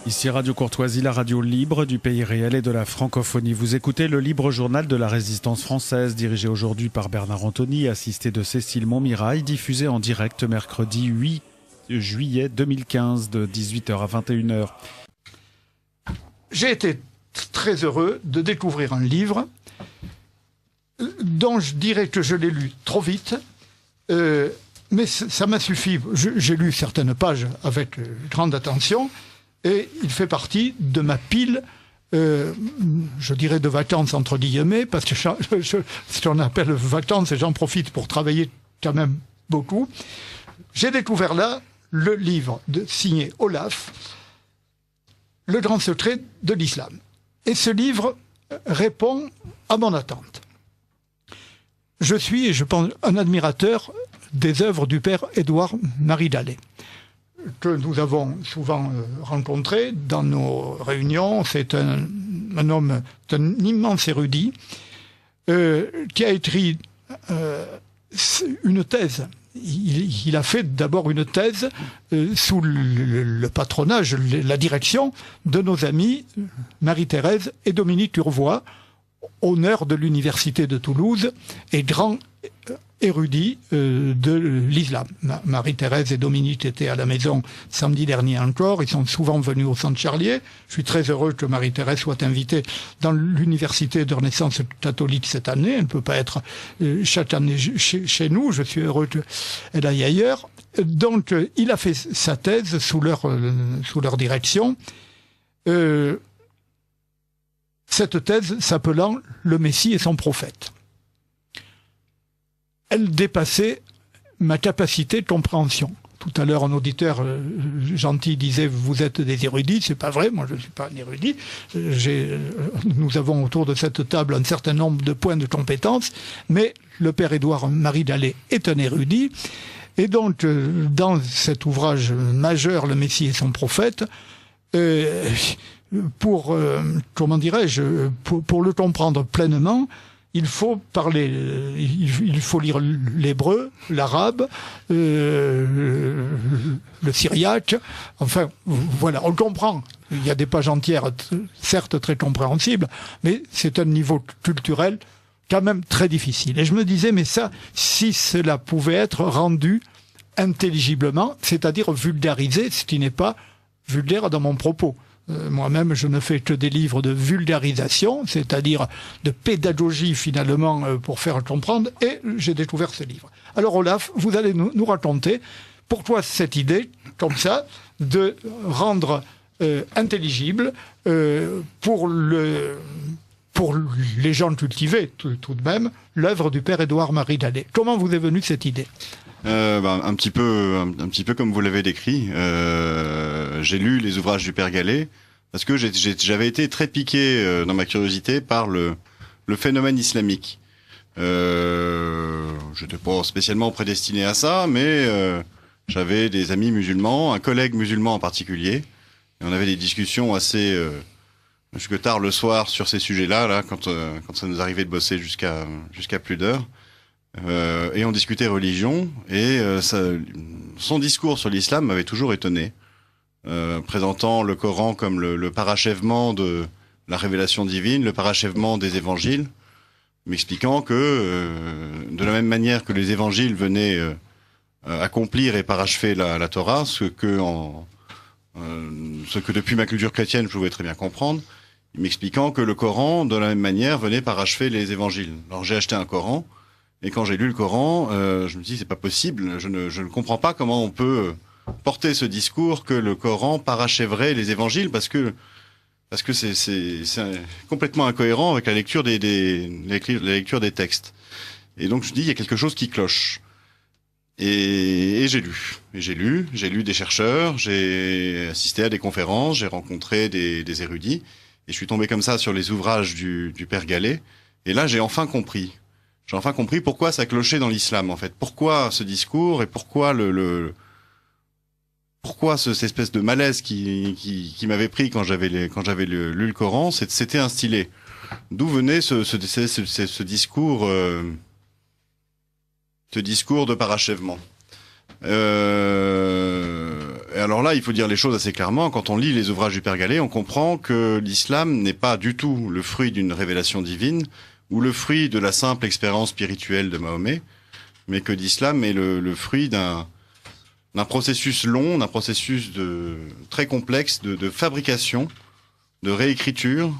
Ici Radio Courtoisie, la radio libre du pays réel et de la francophonie. Vous écoutez le libre journal de la résistance française, dirigé aujourd'hui par Bernard Anthony, assisté de Cécile Montmirail, diffusé en direct mercredi 8 juillet 2015 de 18h à 21h. J'ai été très heureux de découvrir un livre dont je dirais que je l'ai lu trop vite, mais ça m'a suffi. J'ai lu certaines pages avec grande attention, et il fait partie de ma pile, je dirais de vacances entre guillemets, parce que ce qu'on appelle vacances, et j'en profite pour travailler quand même beaucoup. J'ai découvert là le livre signé Olaf, Le grand secret de l'islam. Et ce livre répond à mon attente. Je suis, et je pense, un admirateur des œuvres du père Édouard-Marie Dallet, que nous avons souvent rencontré dans nos réunions. C'est un homme, un immense érudit, qui a écrit une thèse. Il a fait d'abord une thèse sous le patronage, la direction de nos amis Marie-Thérèse et Dominique Urvois, honneur de l'université de Toulouse et grand érudit de l'islam. Marie-Thérèse et Dominique étaient à la maison samedi dernier encore. Ils sont souvent venus au Centre Charlier. Je suis très heureux que Marie-Thérèse soit invitée dans l'université de Renaissance catholique cette année. Elle ne peut pas être chaque année chez nous. Je suis heureux qu'elle aille ailleurs. Donc, il a fait sa thèse sous leur direction. Cette thèse s'appelant « Le Messie et son prophète ». Elle dépassait ma capacité de compréhension. Tout à l'heure, un auditeur gentil disait « Vous êtes des érudits ». C'est pas vrai, moi je ne suis pas un érudit. Nous avons autour de cette table un certain nombre de points de compétence, mais le père Édouard-Marie Dallet est un érudit. Et donc, dans cet ouvrage majeur, Le Messie et son prophète, pour le comprendre pleinement, il faut lire l'hébreu, l'arabe, le syriaque. Enfin, voilà, on comprend. Il y a des pages entières, certes très compréhensibles, mais c'est un niveau culturel quand même très difficile. Et je me disais, mais ça, si cela pouvait être rendu intelligiblement, c'est-à-dire vulgarisé, ce qui n'est pas vulgaire dans mon propos. Moi-même, je ne fais que des livres de vulgarisation, c'est-à-dire de pédagogie finalement pour faire comprendre, et j'ai découvert ce livre. Alors Olaf, vous allez nous raconter pourquoi cette idée, comme ça, de rendre intelligible pour les gens cultivés tout de même, l'œuvre du père Édouard-Marie Dallet. Comment vous est venue cette idée ? Un petit peu comme vous l'avez décrit. J'ai lu les ouvrages du père Gallet parce que j'avais été très piqué dans ma curiosité par le phénomène islamique. J'étais pas spécialement prédestiné à ça, mais j'avais des amis musulmans, un collègue musulman en particulier, et on avait des discussions assez jusque tard le soir sur ces sujets-là, quand ça nous arrivait de bosser jusqu'à plus d'heures. Et on discutait religion, et son discours sur l'islam m'avait toujours étonné, présentant le Coran comme le parachèvement de la révélation divine, le parachèvement des évangiles, m'expliquant que de la même manière que les évangiles venaient accomplir et parachever la Torah, ce que depuis ma culture chrétienne je pouvais très bien comprendre, m'expliquant que le Coran, de la même manière, venait parachever les évangiles. Alors j'ai acheté un Coran, et quand j'ai lu le Coran, je me dis c'est pas possible, je ne comprends pas comment on peut porter ce discours que le Coran parachèverait les évangiles, parce que c'est complètement incohérent avec la lecture des textes. Et donc je me dis il y a quelque chose qui cloche. Et j'ai lu des chercheurs, j'ai assisté à des conférences, j'ai rencontré des érudits, et je suis tombé comme ça sur les ouvrages du père Gallet, et là j'ai enfin compris. J'ai enfin compris pourquoi ça clochait dans l'islam, en fait. Pourquoi ce discours et pourquoi pourquoi cette espèce de malaise qui m'avait pris quand j'avais lu le Coran, c'était instillé. D'où venait ce discours de parachèvement. Alors là, il faut dire les choses assez clairement. Quand on lit les ouvrages du Père Gallet, on comprend que l'islam n'est pas du tout le fruit d'une révélation divine ou le fruit de la simple expérience spirituelle de Mahomet, mais que l'islam est le fruit d'un processus long, d'un processus très complexe de fabrication, de réécriture,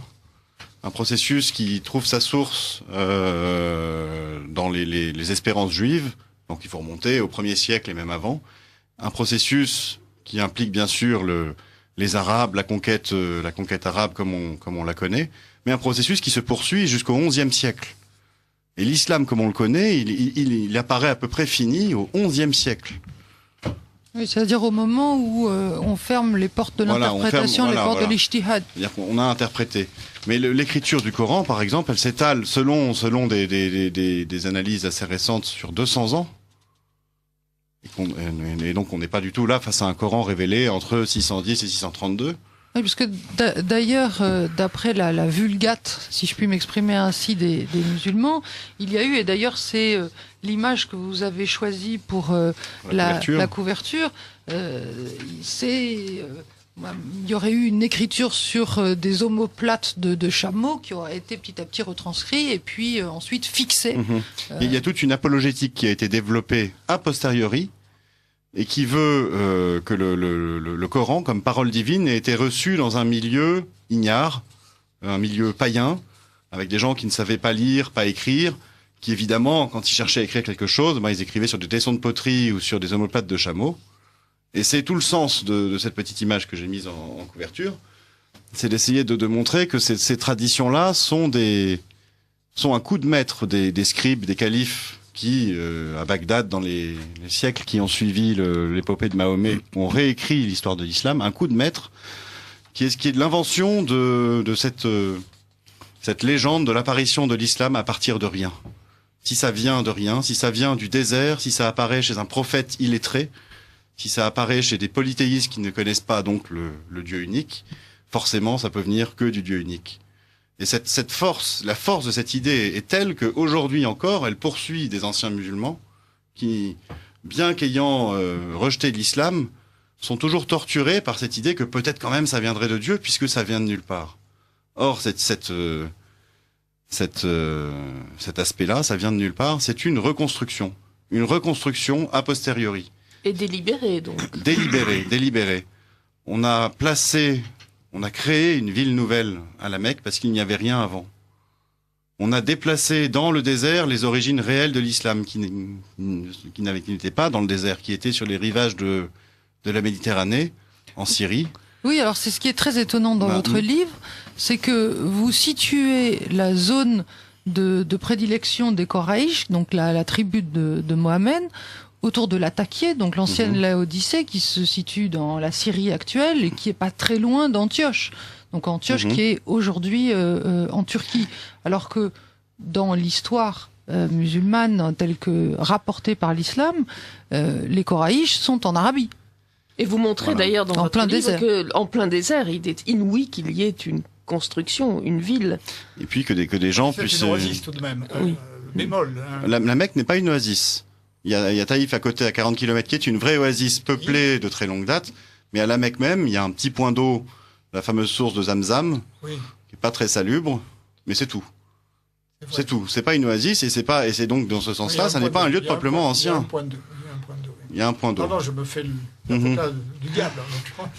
un processus qui trouve sa source dans les espérances juives, donc il faut remonter au 1er siècle et même avant, un processus qui implique bien sûr les Arabes, la conquête arabe comme on la connaît, mais un processus qui se poursuit jusqu'au XIe siècle. Et l'islam comme on le connaît, il apparaît à peu près fini au XIe siècle. Oui, c'est-à-dire au moment où on ferme les portes de l'interprétation, les portes de l'ijtihad. C'est-à-dire qu'on a interprété. Mais l'écriture du Coran, par exemple, elle s'étale selon des analyses assez récentes sur 200 ans. Et donc on n'est pas du tout là face à un Coran révélé entre 610 et 632. Oui, parce que d'ailleurs, d'après la Vulgate, si je puis m'exprimer ainsi, des musulmans, il y a eu, et d'ailleurs c'est l'image que vous avez choisie pour la couverture, il y aurait eu une écriture sur des omoplates de chameaux qui aurait été petit à petit retranscrit et puis ensuite fixée. Il y a toute une apologétique qui a été développée a posteriori, et qui veut que le Coran, comme parole divine, ait été reçu dans un milieu ignare, un milieu païen, avec des gens qui ne savaient pas lire, pas écrire, qui évidemment, quand ils cherchaient à écrire quelque chose, ils écrivaient sur des tessons de poterie ou sur des omoplates de chameaux. Et c'est tout le sens de cette petite image que j'ai mise en couverture, c'est d'essayer de montrer que ces traditions-là sont un coup de maître des scribes, des califes, qui, à Bagdad, dans les siècles qui ont suivi l'épopée de Mahomet, ont réécrit l'histoire de l'islam, un coup de maître, qui est de l'invention de cette légende de l'apparition de l'islam à partir de rien. Si ça vient de rien, si ça vient du désert, si ça apparaît chez un prophète illettré, si ça apparaît chez des polythéistes qui ne connaissent pas donc le Dieu unique, forcément ça peut venir que du Dieu unique. Et cette force, la force de cette idée est telle qu'aujourd'hui encore, elle poursuit des anciens musulmans qui, bien qu'ayant rejeté l'islam, sont toujours torturés par cette idée que peut-être quand même ça viendrait de Dieu puisque ça vient de nulle part. Or, cet aspect-là, ça vient de nulle part, c'est une reconstruction a posteriori. Et délibérée, donc. Délibérée. On a créé une ville nouvelle à la Mecque parce qu'il n'y avait rien avant. On a déplacé dans le désert les origines réelles de l'islam qui n'étaient pas dans le désert, qui étaient sur les rivages de la Méditerranée, en Syrie. Oui, alors c'est ce qui est très étonnant dans votre livre, c'est que vous situez la zone de prédilection des Koraïch, donc la tribu de Mohammed, autour de Latakia, donc l'ancienne Laodicée, qui se situe dans la Syrie actuelle et qui est pas très loin d'Antioche. Donc Antioche qui est aujourd'hui en Turquie. Alors que dans l'histoire musulmane telle que rapportée par l'islam, les Koraïch sont en Arabie. Et vous montrez d'ailleurs dans votre livre qu'en plein désert, il est inouï qu'il y ait une construction, une ville. Et puis que des gens puissent... C'est une oasis tout de même, bémol. Hein. La Mecque n'est pas une oasis. Il y a Taïf à côté, à 40 km, qui est une vraie oasis peuplée de très longue date. Mais à la Mecque même, il y a un petit point d'eau, la fameuse source de Zamzam, qui est pas très salubre, mais c'est tout. C'est tout. C'est pas une oasis et c'est donc dans ce sens-là, ça n'est pas un lieu de peuplement ancien. Il y a un point d'eau. Non, je me fais l'avocat du diable.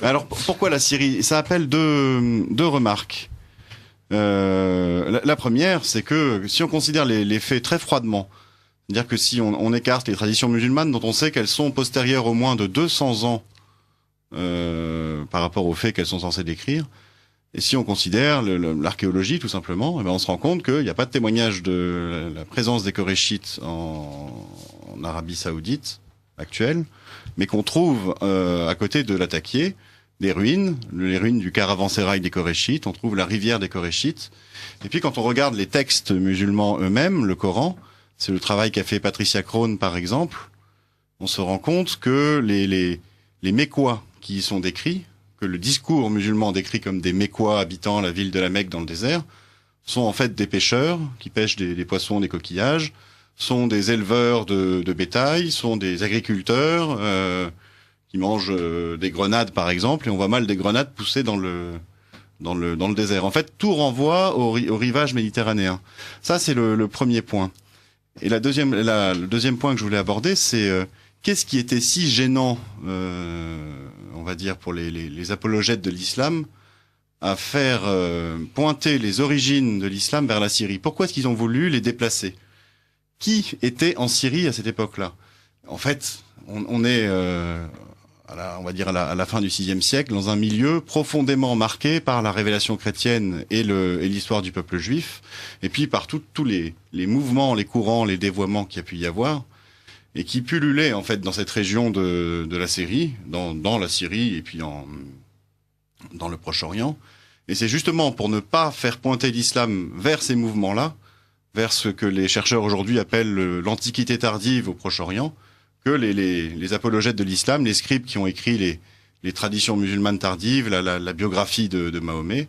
Alors pourquoi la Syrie? Ça appelle deux remarques. La première, c'est que si on considère les faits très froidement, c'est-à-dire que si on écarte les traditions musulmanes dont on sait qu'elles sont postérieures au moins de 200 ans par rapport aux faits qu'elles sont censées décrire, et si on considère l'archéologie tout simplement, on se rend compte qu'il n'y a pas de témoignage de la présence des Korachites en Arabie Saoudite actuelle, mais qu'on trouve à côté de Latakia des ruines, les ruines du caravansérail des Korachites, on trouve la rivière des Korachites, et puis quand on regarde les textes musulmans eux-mêmes, le Coran, c'est le travail qu'a fait Patricia Crone, par exemple. On se rend compte que les Mécois qui y sont décrits, que le discours musulman décrit comme des Mécois habitant la ville de la Mecque dans le désert, sont en fait des pêcheurs qui pêchent des poissons, des coquillages, sont des éleveurs de bétail, sont des agriculteurs qui mange des grenades, par exemple, et on voit mal des grenades pousser dans le désert. En fait, tout renvoie au rivage méditerranéen. Ça, c'est le premier point. Et le deuxième point que je voulais aborder, c'est qu'est-ce qui était si gênant, on va dire, pour les apologètes de l'islam, à faire pointer les origines de l'islam vers la Syrie. Pourquoi est-ce qu'ils ont voulu les déplacer? Qui était en Syrie à cette époque-là? En fait, on est, on va dire à la fin du VIe siècle, dans un milieu profondément marqué par la révélation chrétienne et l'histoire du peuple juif, et puis par tous les mouvements, les courants, les dévoiements qu'il y a pu y avoir, et qui pullulaient en fait dans cette région de la Syrie, dans la Syrie et puis dans le Proche-Orient. Et c'est justement pour ne pas faire pointer l'islam vers ces mouvements-là, vers ce que les chercheurs aujourd'hui appellent l'Antiquité tardive au Proche-Orient, que les apologètes de l'islam, les scribes qui ont écrit les traditions musulmanes tardives, la biographie de Mahomet,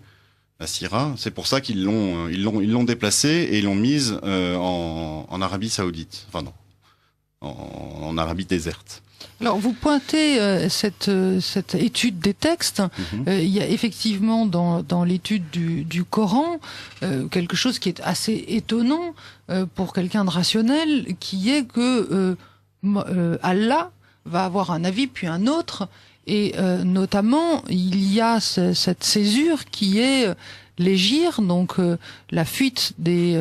la Sira, c'est pour ça qu'ils l'ont déplacée et ils l'ont mise en Arabie Saoudite, enfin non, en Arabie déserte. Alors, vous pointez cette étude des textes. Il y a effectivement dans l'étude du Coran quelque chose qui est assez étonnant pour quelqu'un de rationnel, qui est que Allah va avoir un avis puis un autre, et notamment il y a cette césure qui est l'hégire, donc la fuite des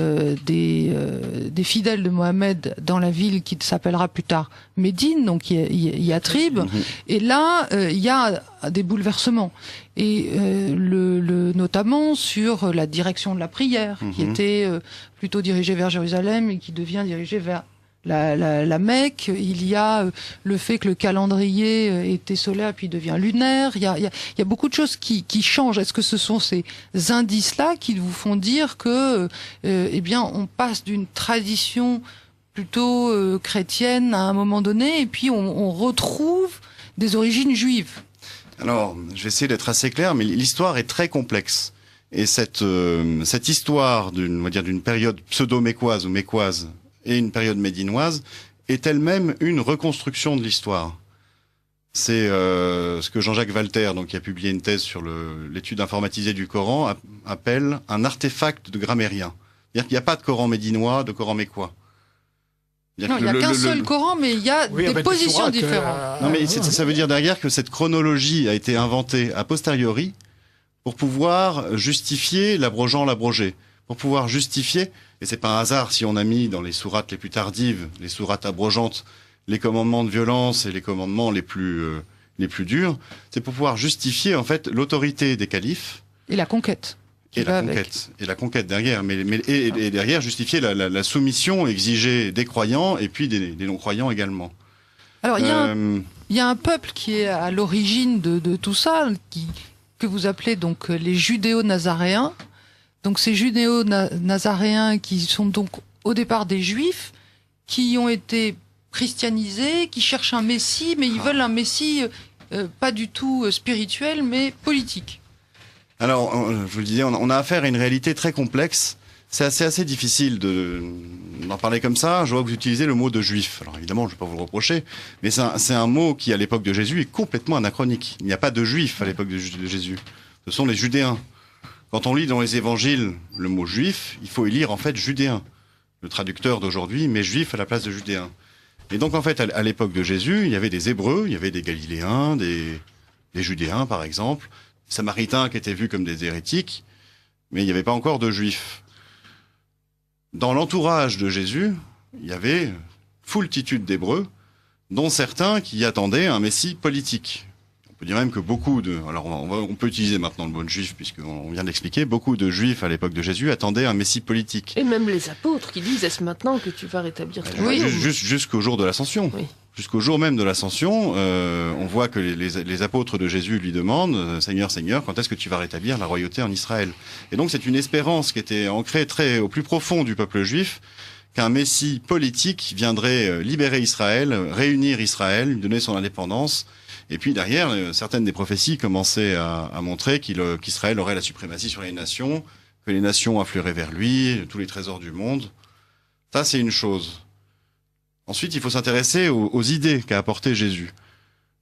fidèles de Mohammed dans la ville qui s'appellera plus tard Médine, donc Yatrib. Et là, il y a des bouleversements, et notamment sur la direction de la prière, qui était plutôt dirigée vers Jérusalem et qui devient dirigée vers la Mecque. Il y a le fait que le calendrier était solaire puis devient lunaire. Il y a beaucoup de choses qui changent. Est-ce que ce sont ces indices-là qui vous font dire que, eh bien, on passe d'une tradition plutôt chrétienne à un moment donné, et puis on retrouve des origines juives? Alors, je vais essayer d'être assez clair, mais l'histoire est très complexe. Et cette histoire d'une période pseudo-mécoise ou mécoise et une période médinoise est elle-même une reconstruction de l'histoire. C'est ce que Jean-Jacques Walter, donc, qui a publié une thèse sur l'étude informatisée du Coran, appelle un artefact de grammairien. C'est-à-dire qu'il n'y a pas de Coran médinois, de Coran mécois. Non, il n'y a qu'un seul Coran, mais il y a des positions différentes. Non, mais ça veut dire derrière que cette chronologie a été inventée a posteriori pour pouvoir justifier l'abrogeant l'abrogé. Pour pouvoir justifier, et c'est pas un hasard si on a mis dans les sourates les plus tardives, les sourates abrogeantes, les commandements de violence et les commandements les plus durs, c'est pour pouvoir justifier en fait l'autorité des califes. Et la conquête. Et la conquête derrière, et derrière justifier la soumission exigée des croyants et puis des non-croyants également. Alors il y a un peuple qui est à l'origine de tout ça, que vous appelez donc les judéo-nazaréens. Donc ces judéo-nazaréens qui sont donc au départ des juifs, qui ont été christianisés, qui cherchent un messie, mais ils veulent un messie pas du tout spirituel, mais politique. Alors, je vous le disais, on a affaire à une réalité très complexe. C'est assez difficile d'en parler comme ça. Je vois que vous utilisez le mot de juif. Alors évidemment, je ne vais pas vous le reprocher, mais c'est un mot qui, à l'époque de Jésus, est complètement anachronique. Il n'y a pas de juifs à l'époque de Jésus. Ce sont les Judéens. Quand on lit dans les évangiles le mot juif, il faut y lire en fait judéen. Le traducteur d'aujourd'hui met juif à la place de judéen. Et donc en fait, à l'époque de Jésus, il y avait des Hébreux, il y avait des Galiléens, des Judéens par exemple, des Samaritains qui étaient vus comme des hérétiques, mais il n'y avait pas encore de juifs. Dans l'entourage de Jésus, il y avait foultitude d'Hébreux, dont certains qui attendaient un messie politique. On peut dire même que alors on peut utiliser maintenant le mot juif puisqu'on vient d'expliquer, beaucoup de juifs à l'époque de Jésus attendaient un messie politique. Et même les apôtres qui disent, est-ce maintenant que tu vas rétablir ton royaume ? Jusqu'au jour de l'ascension. Oui. Jusqu'au jour même de l'ascension, on voit que les apôtres de Jésus lui demandent, Seigneur, Seigneur, quand est-ce que tu vas rétablir la royauté en Israël ? Et donc c'est une espérance qui était ancrée très au plus profond du peuple juif, qu'un messie politique viendrait libérer Israël, réunir Israël, lui donner son indépendance. Et puis derrière, certaines des prophéties commençaient à montrer qu'Israël aurait la suprématie sur les nations, que les nations afflueraient vers lui, tous les trésors du monde. Ça, c'est une chose. Ensuite, il faut s'intéresser aux idées qu'a apportées Jésus.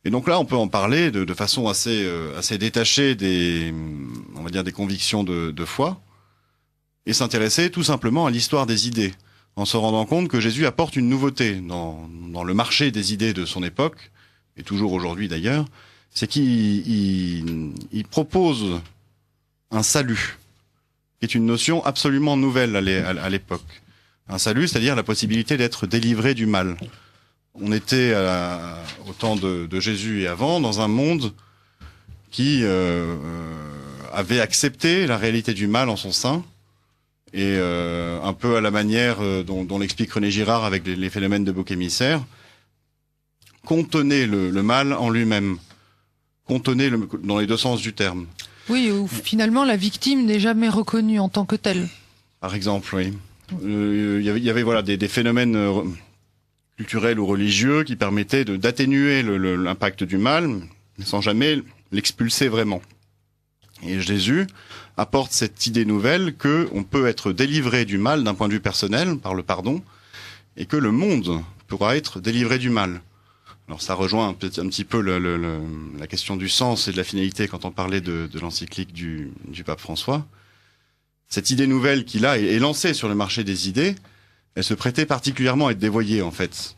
Et donc là, on peut en parler de façon assez détachée des convictions de foi, et s'intéresser tout simplement à l'histoire des idées, en se rendant compte que Jésus apporte une nouveauté dans le marché des idées de son époque, et toujours aujourd'hui d'ailleurs, c'est qu'il propose un salut, qui est une notion absolument nouvelle à l'époque. Un salut, c'est-à-dire la possibilité d'être délivré du mal. On était au temps de Jésus et avant dans un monde qui avait accepté la réalité du mal en son sein, et un peu à la manière dont l'explique René Girard avec les phénomènes de bouc émissaire, contenait le mal en lui-même, contenait dans les deux sens du terme. Oui, où finalement la victime n'est jamais reconnue en tant que telle. Par exemple, oui. Il y avait voilà des phénomènes culturels ou religieux qui permettaient d'atténuer l'impact du mal, mais sans jamais l'expulser vraiment. Et Jésus apporte cette idée nouvelle que on peut être délivré du mal d'un point de vue personnel par le pardon, et que le monde pourra être délivré du mal. Alors ça rejoint un petit peu la question du sens et de la finalité quand on parlait de l'encyclique du pape François. Cette idée nouvelle qu'il a est lancée sur le marché des idées, elle se prêtait particulièrement à être dévoyée en fait.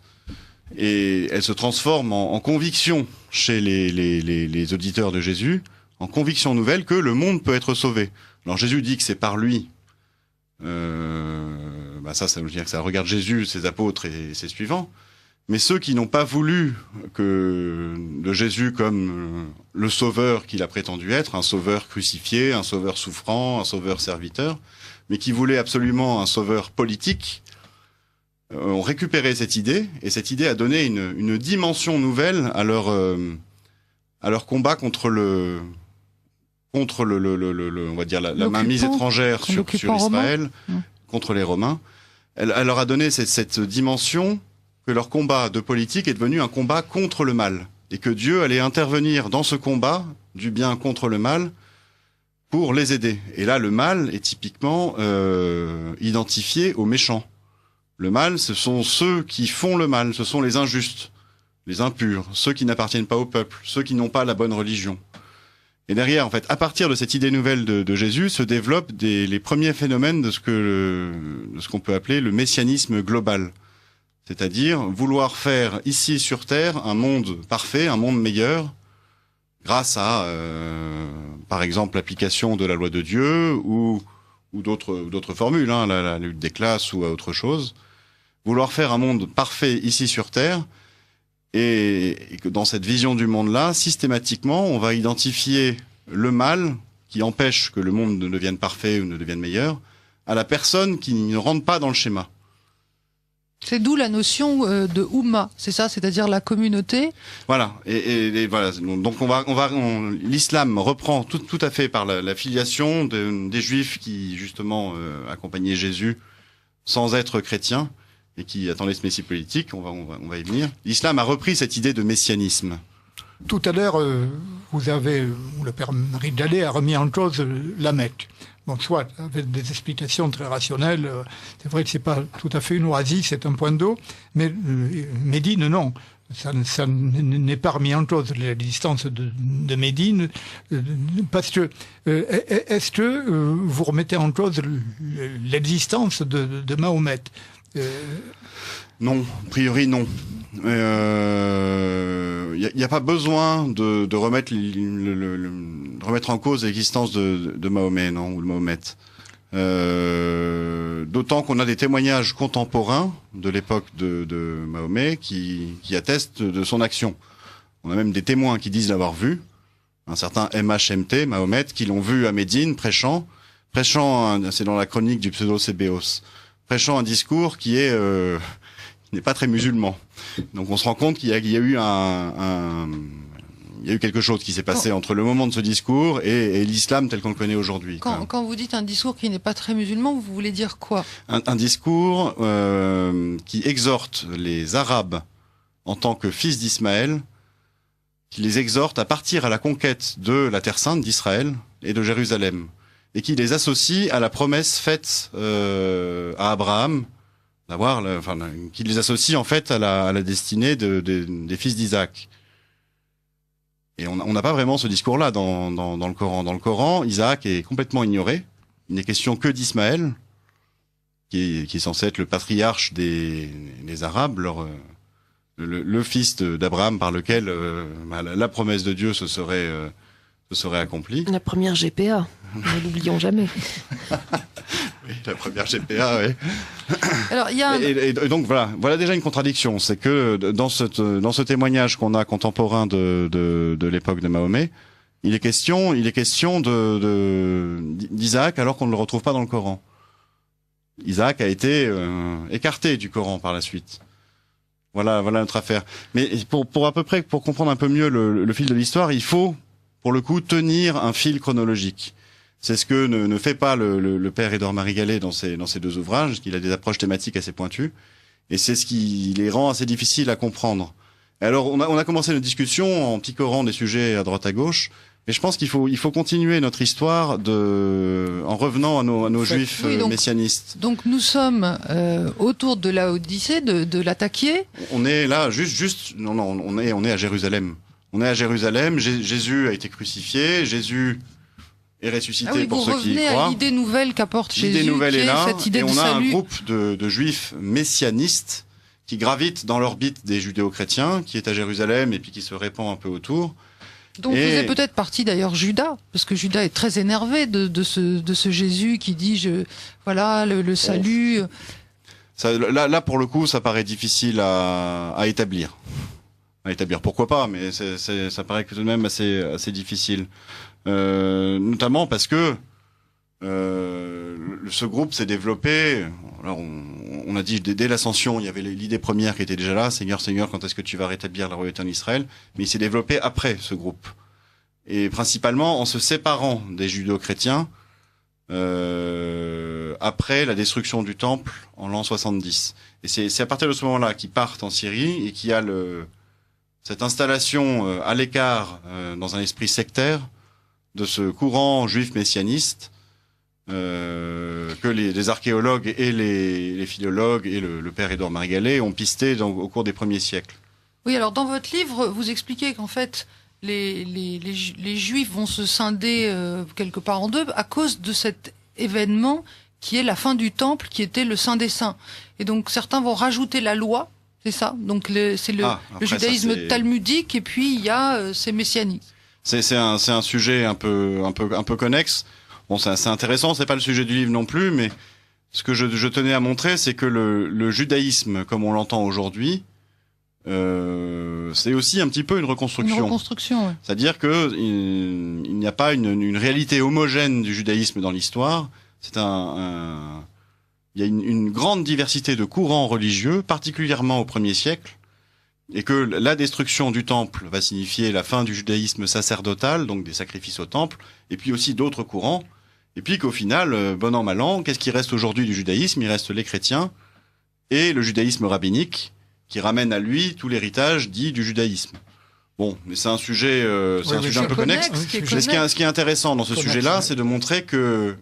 Et elle se transforme en conviction chez les auditeurs de Jésus, en conviction nouvelle que le monde peut être sauvé. Alors Jésus dit que c'est par lui. Ça veut dire que ça regarde Jésus, ses apôtres et ses suivants. Mais ceux qui n'ont pas voulu de Jésus comme le sauveur qu'il a prétendu être, un sauveur crucifié, un sauveur souffrant, un sauveur serviteur, mais qui voulaient absolument un sauveur politique, ont récupéré cette idée, et cette idée a donné une dimension nouvelle à leur combat contre on va dire la mainmise étrangère sur Israël, contre les Romains. Elle leur a donné cette dimension que leur combat de politique est devenu un combat contre le mal, et que Dieu allait intervenir dans ce combat du bien contre le mal pour les aider. Et là, le mal est typiquement identifié aux méchants. Le mal, ce sont ceux qui font le mal, ce sont les injustes, les impurs, ceux qui n'appartiennent pas au peuple, ceux qui n'ont pas la bonne religion. Et derrière, en fait, à partir de cette idée nouvelle de Jésus, se développent les premiers phénomènes de ce qu'on peut appeler le messianisme global. C'est-à-dire vouloir faire ici sur Terre un monde parfait, un monde meilleur, grâce à, par exemple, l'application de la loi de Dieu ou d'autres formules, la lutte des classes ou à autre chose. Vouloir faire un monde parfait ici sur Terre, et que dans cette vision du monde-là, systématiquement, on va identifier le mal qui empêche que le monde ne devienne parfait ou ne devienne meilleur à la personne qui ne rentre pas dans le schéma. C'est d'où la notion de Oumma, c'est ça, c'est-à-dire la communauté. Voilà, et voilà. Donc l'islam reprend tout à fait par la filiation des Juifs qui justement accompagnaient Jésus sans être chrétiens et qui attendaient ce messie politique. On va y venir. L'islam a repris cette idée de messianisme. Tout à l'heure, le père Marie Dallet a remis en cause la Mecque. Bon, soit avec des explications très rationnelles, c'est vrai que c'est pas tout à fait une oasis, c'est un point d'eau, mais Médine, non. Ça n'est pas remis en cause l'existence de Médine, parce que est-ce que vous remettez en cause l'existence de Mahomet? Non, a priori non. Il n'y a pas besoin de remettre en cause l'existence de Mahomet, non, ou de Mahomet. D'autant qu'on a des témoignages contemporains de l'époque de Mahomet qui attestent de son action. On a même des témoins qui disent l'avoir vu, un certain MHMT, Mahomet, qui l'ont vu à Médine prêchant, c'est dans la chronique du pseudo-Sébéos, prêchant un discours qui n'est pas très musulman. Donc on se rend compte qu'il y a eu il y a eu quelque chose qui s'est passé entre le moment de ce discours et l'islam tel qu'on le connaît aujourd'hui. Quand vous dites un discours qui n'est pas très musulman, vous voulez dire quoi? Un discours qui exhorte les Arabes en tant que fils d'Ismaël, qui les exhorte à partir à la conquête de la Terre Sainte d'Israël et de Jérusalem, et qui les associe à la promesse faite à Abraham, qui les associe en fait à la destinée des fils d'Isaac. Et on n'a pas vraiment ce discours-là dans le Coran. Dans le Coran, Isaac est complètement ignoré. Il n'est question que d'Ismaël, qui est censé être le patriarche des Arabes, le fils d'Abraham par lequel la promesse de Dieu se serait accomplie. La première GPA, ne l'oublions jamais. Oui, la première GPA, oui. Alors, il y a et donc voilà déjà une contradiction, c'est que dans ce témoignage qu'on a contemporain de l'époque de Mahomet, il est question d'Isaac alors qu'on ne le retrouve pas dans le Coran. Isaac a été écarté du Coran par la suite. Voilà notre affaire. Mais pour comprendre un peu mieux le fil de l'histoire, il faut pour le coup tenir un fil chronologique. C'est ce que ne fait pas le père Édouard Marie Gallet dans ses deux ouvrages, qu'il a des approches thématiques assez pointues, et c'est ce qui les rend assez difficiles à comprendre. Et alors, on a commencé notre discussion en picorant des sujets à droite à gauche, mais je pense qu'il faut continuer notre histoire en revenant à nos juifs messianistes. Donc nous sommes autour de la Odyssée, de l'Attaquier. On est là, on est à Jérusalem. On est à Jérusalem, Jésus a été crucifié, Jésus est ressuscité pour ceux qui y croient. Vous revenez à l'idée nouvelle qu'apporte Jésus, l'idée nouvelle est là, cette idée et de on a salut. un groupe de juifs messianistes qui gravitent dans l'orbite des judéo-chrétiens, qui est à Jérusalem et puis qui se répand un peu autour. Donc faisait peut-être partie d'ailleurs Judas, parce que Judas est très énervé de ce Jésus qui dit le salut. Là pour le coup, ça paraît difficile à établir. Pourquoi pas, mais ça paraît tout de même assez difficile. Notamment parce que ce groupe s'est développé. Alors on a dit dès l'ascension, il y avait l'idée première qui était déjà là. Seigneur, Seigneur, quand est-ce que tu vas rétablir la royauté en Israël? Mais il s'est développé après ce groupe, et principalement en se séparant des judéo-chrétiens après la destruction du temple en l'an 70. Et c'est à partir de ce moment-là qu'ils partent en Syrie et qu'il y a cette installation à l'écart dans un esprit sectaire de ce courant juif messianiste que les archéologues et les philologues et le père Édouard Marie Gallet ont pisté au cours des premiers siècles. Oui, alors dans votre livre, vous expliquez qu'en fait, les Juifs vont se scinder quelque part en deux à cause de cet événement qui est la fin du temple, qui était le Saint des Saints. Et donc certains vont rajouter la loi, c'est ça? Donc c'est le judaïsme talmudique, et puis il y a ces messianiques. C'est un sujet un peu connexe. Bon, c'est intéressant, c'est pas le sujet du livre non plus, mais ce que je tenais à montrer, c'est que le judaïsme, comme on l'entend aujourd'hui, c'est aussi un petit peu une reconstruction. Une reconstruction, ouais. C'est-à-dire que il n'y a pas une réalité homogène du judaïsme dans l'histoire. Il y a une grande diversité de courants religieux, particulièrement au 1er siècle. Et que la destruction du temple va signifier la fin du judaïsme sacerdotal, donc des sacrifices au temple, et puis aussi d'autres courants, et puis qu'au final, bon an mal an, qu'est-ce qui reste aujourd'hui du judaïsme? Il reste les chrétiens et le judaïsme rabbinique, qui ramène à lui tout l'héritage dit du judaïsme. Bon, mais c'est un sujet, un peu connexe. Mais ce qui est intéressant dans ce sujet-là, c'est de montrer que,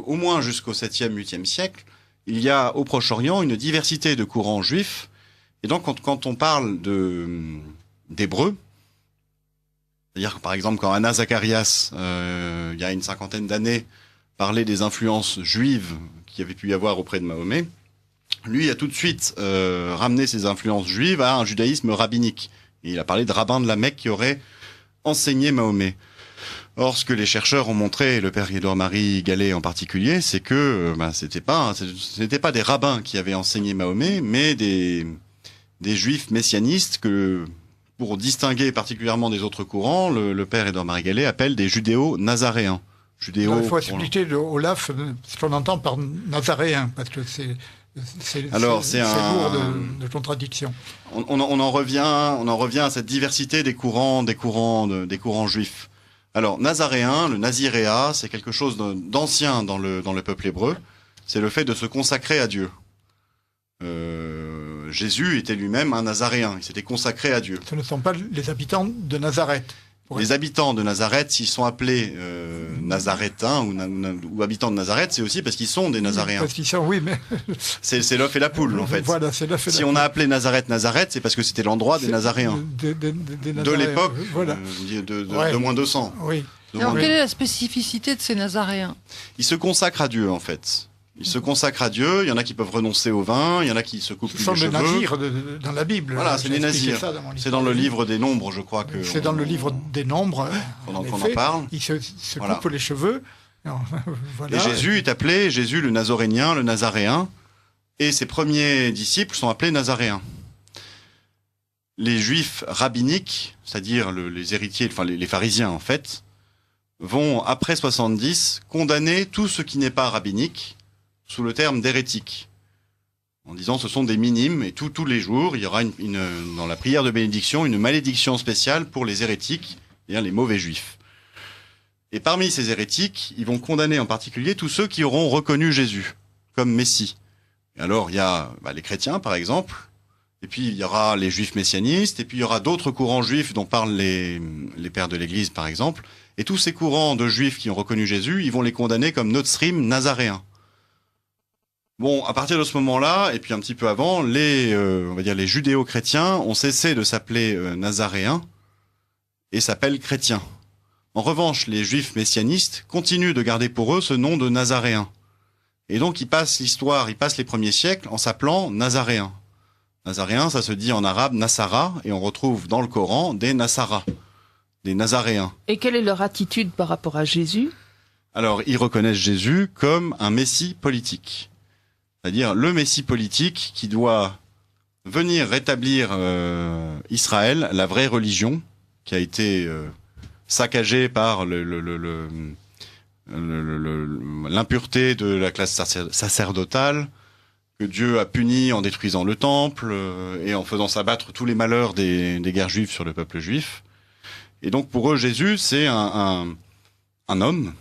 au moins jusqu'au 7e, 8e siècle, il y a au Proche-Orient une diversité de courants juifs. Et donc, quand on parle d'hébreux, c'est-à-dire par exemple quand Anna Zacharias, il y a une 50aine d'années, parlait des influences juives qu'il y avait pu y avoir auprès de Mahomet, lui a tout de suite ramené ces influences juives à un judaïsme rabbinique. Et il a parlé de rabbins de la Mecque qui auraient enseigné Mahomet. Or, ce que les chercheurs ont montré, et le père Édouard Marie Gallet en particulier, c'est que c'était pas des rabbins qui avaient enseigné Mahomet, mais des juifs messianistes que, pour distinguer particulièrement des autres courants, le père Édouard Marie Gallet appelle des judéo-nazaréens. Il faut expliquer Olaf ce qu'on entend par nazaréen, parce que c'est lourd de contradiction. On en revient à cette diversité des courants juifs. Alors, nazaréen, le naziréa, c'est quelque chose d'ancien dans le peuple hébreu. C'est le fait de se consacrer à Dieu. Jésus était lui-même un nazaréen. Il s'était consacré à Dieu. Ce ne sont pas les habitants de Nazareth. Les habitants de Nazareth, s'ils sont appelés Nazarétains ou habitants de Nazareth, c'est aussi parce qu'ils sont des Nazaréens. Parce qu'ils sont, oui, mais... c'est l'œuf et la poule, en fait. Voilà, c'est l'œuf et la poule. Si on a appelé Nazareth, c'est parce que c'était l'endroit des Nazaréens. De l'époque, voilà. de moins 200. Oui. Alors, quelle est la spécificité de ces Nazaréens? Ils se consacrent à Dieu, en fait. Ils se consacrent à Dieu. Il y en a qui peuvent renoncer au vin. Il y en a qui se coupent les cheveux. Ce sont les nazirs dans la Bible. Voilà, c'est les nazirs. C'est dans le livre des Nombres, je crois que. C'est dans le livre des Nombres. Qu'on en parle. Ils se coupent les cheveux. Voilà. Et Jésus est appelé Jésus le Nazorénien, le Nazaréen, et ses premiers disciples sont appelés Nazaréens. Les Juifs rabbiniques, c'est-à-dire les héritiers, enfin les pharisiens en fait, vont après 70 condamner tout ce qui n'est pas rabbinique sous le terme d'hérétique, en disant ce sont des minimes et tous les jours il y aura dans la prière de bénédiction une malédiction spéciale pour les hérétiques, c'est-à-dire les mauvais juifs. Et parmi ces hérétiques, ils vont condamner en particulier tous ceux qui auront reconnu Jésus comme Messie. Et alors il y a les chrétiens par exemple, et puis il y aura les juifs messianistes, et puis il y aura d'autres courants juifs dont parlent les pères de l'Église par exemple. Et tous ces courants de juifs qui ont reconnu Jésus, ils vont les condamner comme Notzrim nazaréens. Bon, à partir de ce moment-là, et puis un petit peu avant, on va dire les judéo-chrétiens ont cessé de s'appeler nazaréens et s'appellent chrétiens. En revanche, les juifs messianistes continuent de garder pour eux ce nom de nazaréens. Et donc ils passent les premiers siècles en s'appelant nazaréens. Nazaréens, ça se dit en arabe Nassara, et on retrouve dans le Coran des Nassara, des Nazaréens. Et quelle est leur attitude par rapport à Jésus? Alors, ils reconnaissent Jésus comme un messie politique. C'est-à-dire le messie politique qui doit venir rétablir Israël, la vraie religion, qui a été saccagée par l'impureté de la classe sacerdotale, que Dieu a puni en détruisant le temple et en faisant s'abattre tous les malheurs des guerres juives sur le peuple juif. Et donc pour eux, Jésus, c'est un homme,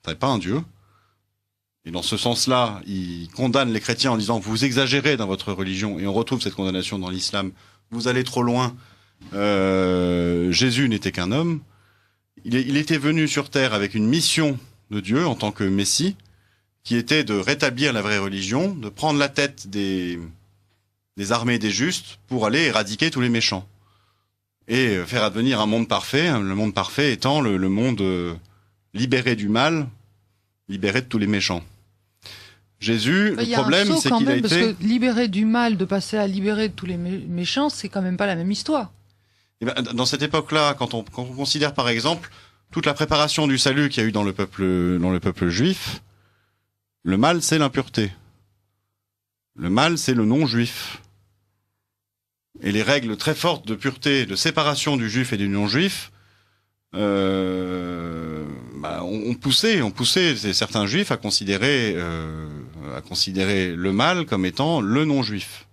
c'est pas un Dieu. Et dans ce sens-là, ils condamnent les chrétiens en disant « vous exagérez dans votre religion », et on retrouve cette condamnation dans l'islam, « vous allez trop loin, Jésus n'était qu'un homme ». Il était venu sur terre avec une mission de Dieu en tant que Messie, qui était de rétablir la vraie religion, de prendre la tête des armées des justes pour aller éradiquer tous les méchants. Et faire advenir un monde parfait, le monde parfait étant le monde libéré du mal, libéré de tous les méchants. Jésus, le problème, c'est qu'il a été... Parce que libérer du mal, de passer à libérer de tous les méchants, c'est quand même pas la même histoire. Et ben, dans cette époque-là, quand on considère par exemple toute la préparation du salut qu'il y a eu dans le peuple juif, le mal, c'est l'impureté. Le mal, c'est le non-juif. Et les règles très fortes de pureté, de séparation du juif et du non-juif, on poussait certains juifs à considérer le mal comme étant le non-juif.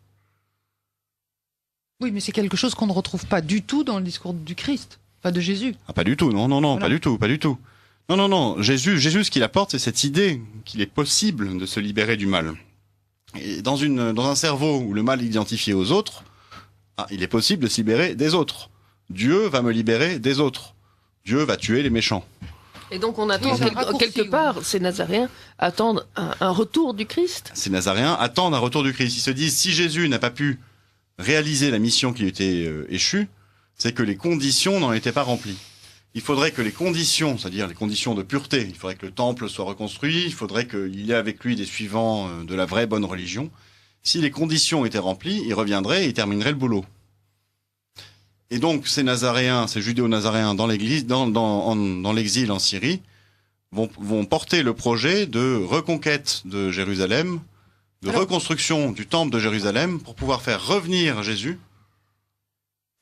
Oui, mais c'est quelque chose qu'on ne retrouve pas du tout dans le discours du Christ, pas de Jésus. Ah, pas du tout, non, voilà. Pas du tout. Non. Jésus, ce qu'il apporte, c'est cette idée qu'il est possible de se libérer du mal. Et dans un cerveau où le mal est identifié aux autres, il est possible de se libérer des autres. Dieu va me libérer des autres. Dieu va tuer les méchants. Et donc on attend quelque part, ces Nazaréens attendent un retour du Christ. Ces Nazaréens attendent un retour du Christ. Ils se disent, si Jésus n'a pas pu réaliser la mission qui lui était échue, c'est que les conditions n'en étaient pas remplies. Il faudrait que les conditions, c'est-à-dire les conditions de pureté, il faudrait que le temple soit reconstruit, il faudrait qu'il y ait avec lui des suivants de la vraie bonne religion. Si les conditions étaient remplies, il reviendrait et il terminerait le boulot. Et donc ces Nazaréens, ces judéo-nazaréens dans l'église, dans l'exil en Syrie, vont porter le projet de reconquête de Jérusalem, de reconstruction du temple de Jérusalem pour pouvoir faire revenir Jésus.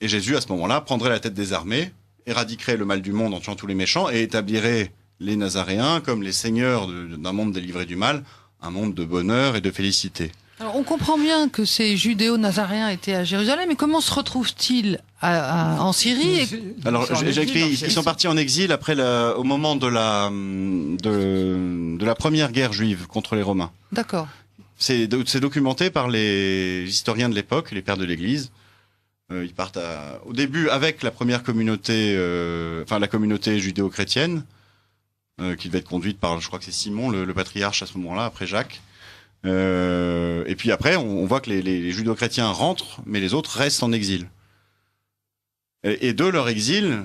Et Jésus, à ce moment-là, prendrait la tête des armées, éradiquerait le mal du monde en tuant tous les méchants et établirait les Nazaréens comme les seigneurs d'un monde délivré du mal, un monde de bonheur et de félicité. Alors, on comprend bien que ces judéo-nazaréens étaient à Jérusalem, mais comment se retrouvent-ils en Syrie Alors, j'ai écrit, ils sont partis en exil au moment de la première guerre juive contre les Romains. D'accord. C'est documenté par les historiens de l'époque, les pères de l'Église. Ils partent au début avec la première communauté, la communauté judéo-chrétienne, qui devait être conduite par, je crois que c'est Simon, le patriarche à ce moment-là, après Jacques. Et puis après, on voit que les judéo-chrétiens rentrent, mais les autres restent en exil. Et de leur exil,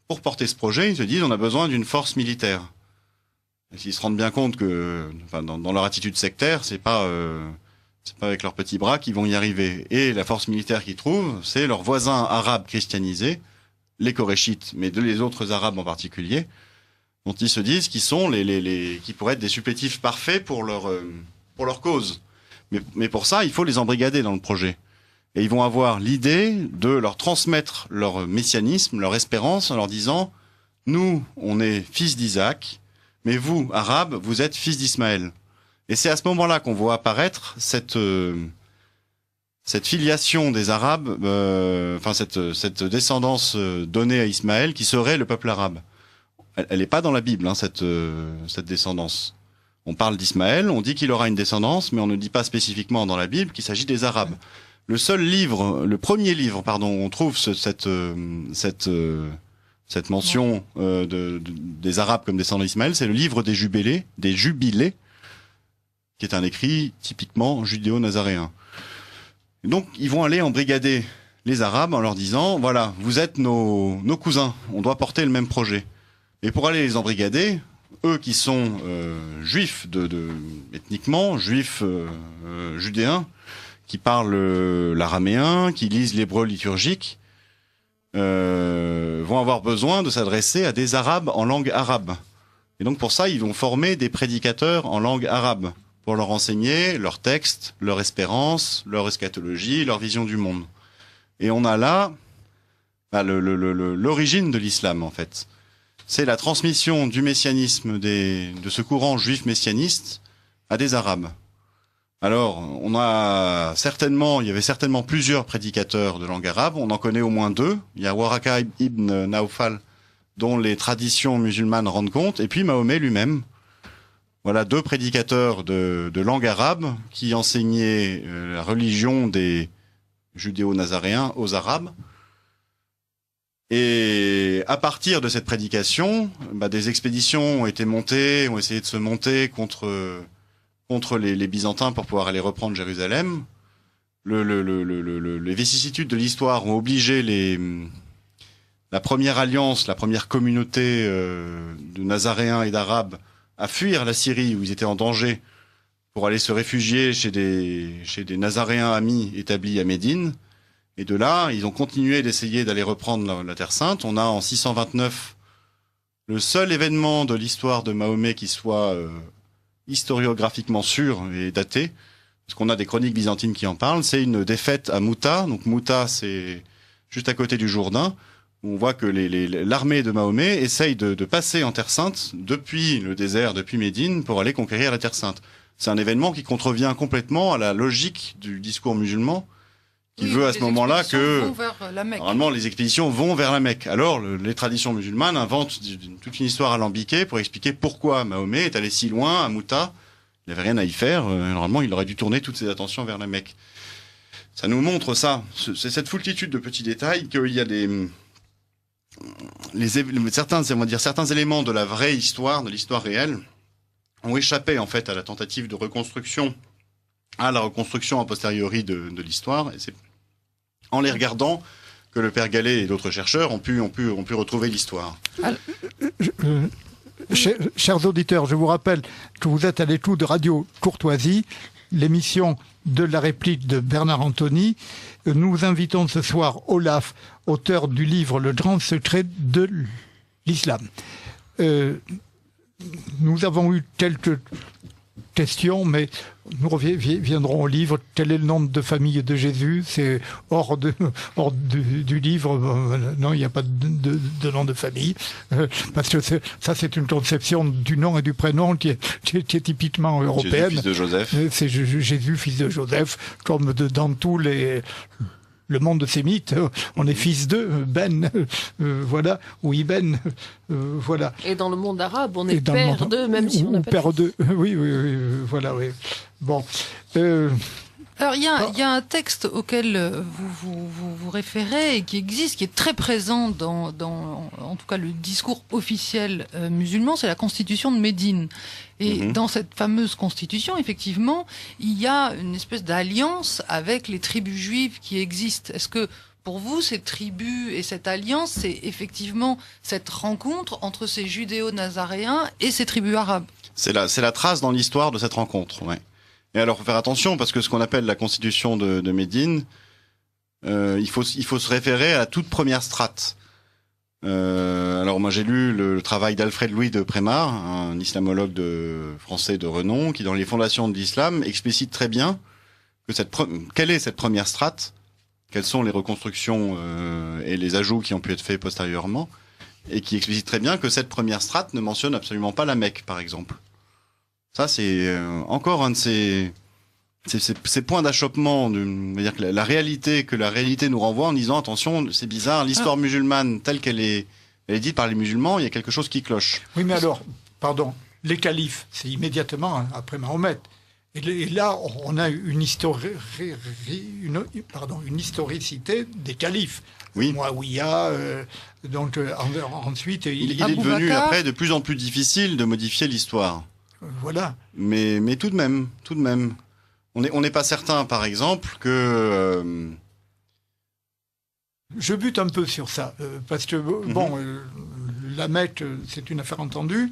pour porter ce projet, ils se disent on a besoin d'une force militaire. Et s'ils se rendent bien compte que, dans leur attitude sectaire, c'est pas avec leurs petits bras qu'ils vont y arriver. Et la force militaire qu'ils trouvent, c'est leurs voisins arabes christianisés, les Koréchites, mais les autres arabes en particulier, dont ils se disent qu'ils sont qui pourraient être des supplétifs parfaits pour leur cause. Mais pour ça, il faut les embrigader dans le projet. Et ils vont avoir l'idée de leur transmettre leur messianisme, leur espérance, en leur disant « Nous, on est fils d'Isaac, mais vous, Arabes, vous êtes fils d'Ismaël. » Et c'est à ce moment-là qu'on voit apparaître cette filiation des Arabes, cette descendance donnée à Ismaël, qui serait le peuple arabe. Elle n'est pas dans la Bible, cette descendance. On parle d'Ismaël, on dit qu'il aura une descendance, mais on ne dit pas spécifiquement dans la Bible qu'il s'agit des Arabes. Le premier livre, où on trouve cette mention des Arabes comme descendants d'Ismaël, c'est le livre des Jubilés, qui est un écrit typiquement judéo-nazaréen. Donc, ils vont aller embrigader les Arabes en leur disant, voilà, vous êtes nos cousins, on doit porter le même projet. Et pour aller les embrigader, eux qui sont juifs, ethniquement, juifs judéens, qui parlent l'araméen, qui lisent l'hébreu liturgique, vont avoir besoin de s'adresser à des Arabes en langue arabe. Et donc pour ça, ils vont former des prédicateurs en langue arabe, pour leur enseigner leurs textes, leur espérance, leur eschatologie, leur vision du monde. Et on a là l'origine de l'islam, en fait. C'est la transmission du messianisme de ce courant juif messianiste à des Arabes. Alors, il y avait certainement plusieurs prédicateurs de langue arabe. On en connaît au moins 2. Il y a Waraka ibn Naufal, dont les traditions musulmanes rendent compte, et puis Mahomet lui-même. Voilà 2 prédicateurs de langue arabe qui enseignaient la religion des judéo-nazaréens aux Arabes. Et à partir de cette prédication, des expéditions ont essayé de se monter contre les Byzantins pour pouvoir aller reprendre Jérusalem. Les vicissitudes de l'histoire ont obligé la première alliance, la première communauté de Nazaréens et d'Arabes à fuir la Syrie où ils étaient en danger pour aller se réfugier chez des Nazaréens amis établis à Médine. Et de là, ils ont continué d'essayer d'aller reprendre la Terre Sainte. On a en 629 le seul événement de l'histoire de Mahomet qui soit historiographiquement sûr et daté, parce qu'on a des chroniques byzantines qui en parlent, c'est une défaite à Mouta. Donc Mouta, c'est juste à côté du Jourdain. On voit que l'armée de Mahomet essaye de passer en Terre Sainte depuis le désert, depuis Médine, pour aller conquérir la Terre Sainte. C'est un événement qui contrevient complètement à la logique du discours musulman, qui veut à ce moment-là que normalement les expéditions vont vers la Mecque. Alors les traditions musulmanes inventent toute une histoire alambiquée pour expliquer pourquoi Mahomet est allé si loin à Mouta. Il n'avait rien à y faire. Normalement, il aurait dûu tourner toutes ses attentions vers la Mecque. Ça nous montre ça. C'est cette foultitude de petits détails qu'il y a certains éléments de la vraie histoire, de l'histoire réelle, ont échappé en fait à la tentative de reconstruction, à la reconstruction a posteriori de l'histoire. Et c'est en les regardant que le père Gallet et d'autres chercheurs ont pu retrouver l'histoire. Chers auditeurs, je vous rappelle que vous êtes à l'écoute de Radio Courtoisie, l'émission de la réplique de Bernard Anthony. Nous invitons ce soir Olaf, auteur du livre Le Grand Secret de l'Islam. Nous avons eu quelques questions, mais nous reviendrons au livre. Quel est le nom de famille de Jésus? C'est hors du livre. Non, il n'y a pas de nom de famille. Parce que ça, c'est une conception du nom et du prénom qui est typiquement européenne. Jésus, fils de Joseph. C'est Jésus, fils de Joseph, comme dans tous le monde sémite, on est fils d'eux, Ben, voilà, ou Ibn, voilà. Et dans le monde arabe, on est père d'eux, même si on n'a pas père d'eux, oui, voilà, oui. Bon, Alors il y a un texte auquel vous référez et qui existe, qui est très présent dans en tout cas le discours officiel musulman, c'est la Constitution de Médine. Et dans cette fameuse Constitution, effectivement, il y a une espèce d'alliance avec les tribus juives qui existent. Est-ce que pour vous, ces tribus et cette alliance, c'est effectivement cette rencontre entre ces judéo-nazaréens et ces tribus arabes? C'est la trace dans l'histoire de cette rencontre, ouais. Et alors, faut faire attention, parce que ce qu'on appelle la constitution de Médine, il faut se référer à la toute première strate. Alors, moi, j'ai lu le travail d'Alfred Louis de Prémar, un islamologue français de renom, qui, dans les fondations de l'islam, explicite très bien que quelle est cette première strate, quelles sont les reconstructions et les ajouts qui ont pu être faits postérieurement, et qui explicite très bien que cette première strate ne mentionne absolument pas la Mecque, par exemple. Ça, c'est encore un de ces points d'achoppement, dire que la réalité nous renvoie en disant attention, c'est bizarre, l'histoire musulmane telle qu'elle est dite par les musulmans, il y a quelque chose qui cloche. Oui, mais alors, pardon, les califes, c'est immédiatement après Mahomet. Et là, on a une historicité des califes. Oui. Mouawiya, ensuite... Il est devenu après de plus en plus difficile de modifier l'histoire. Voilà. Mais tout de même. On n'est pas certain, par exemple, que... Je bute un peu sur ça, parce que, la Mecque, c'est une affaire entendue.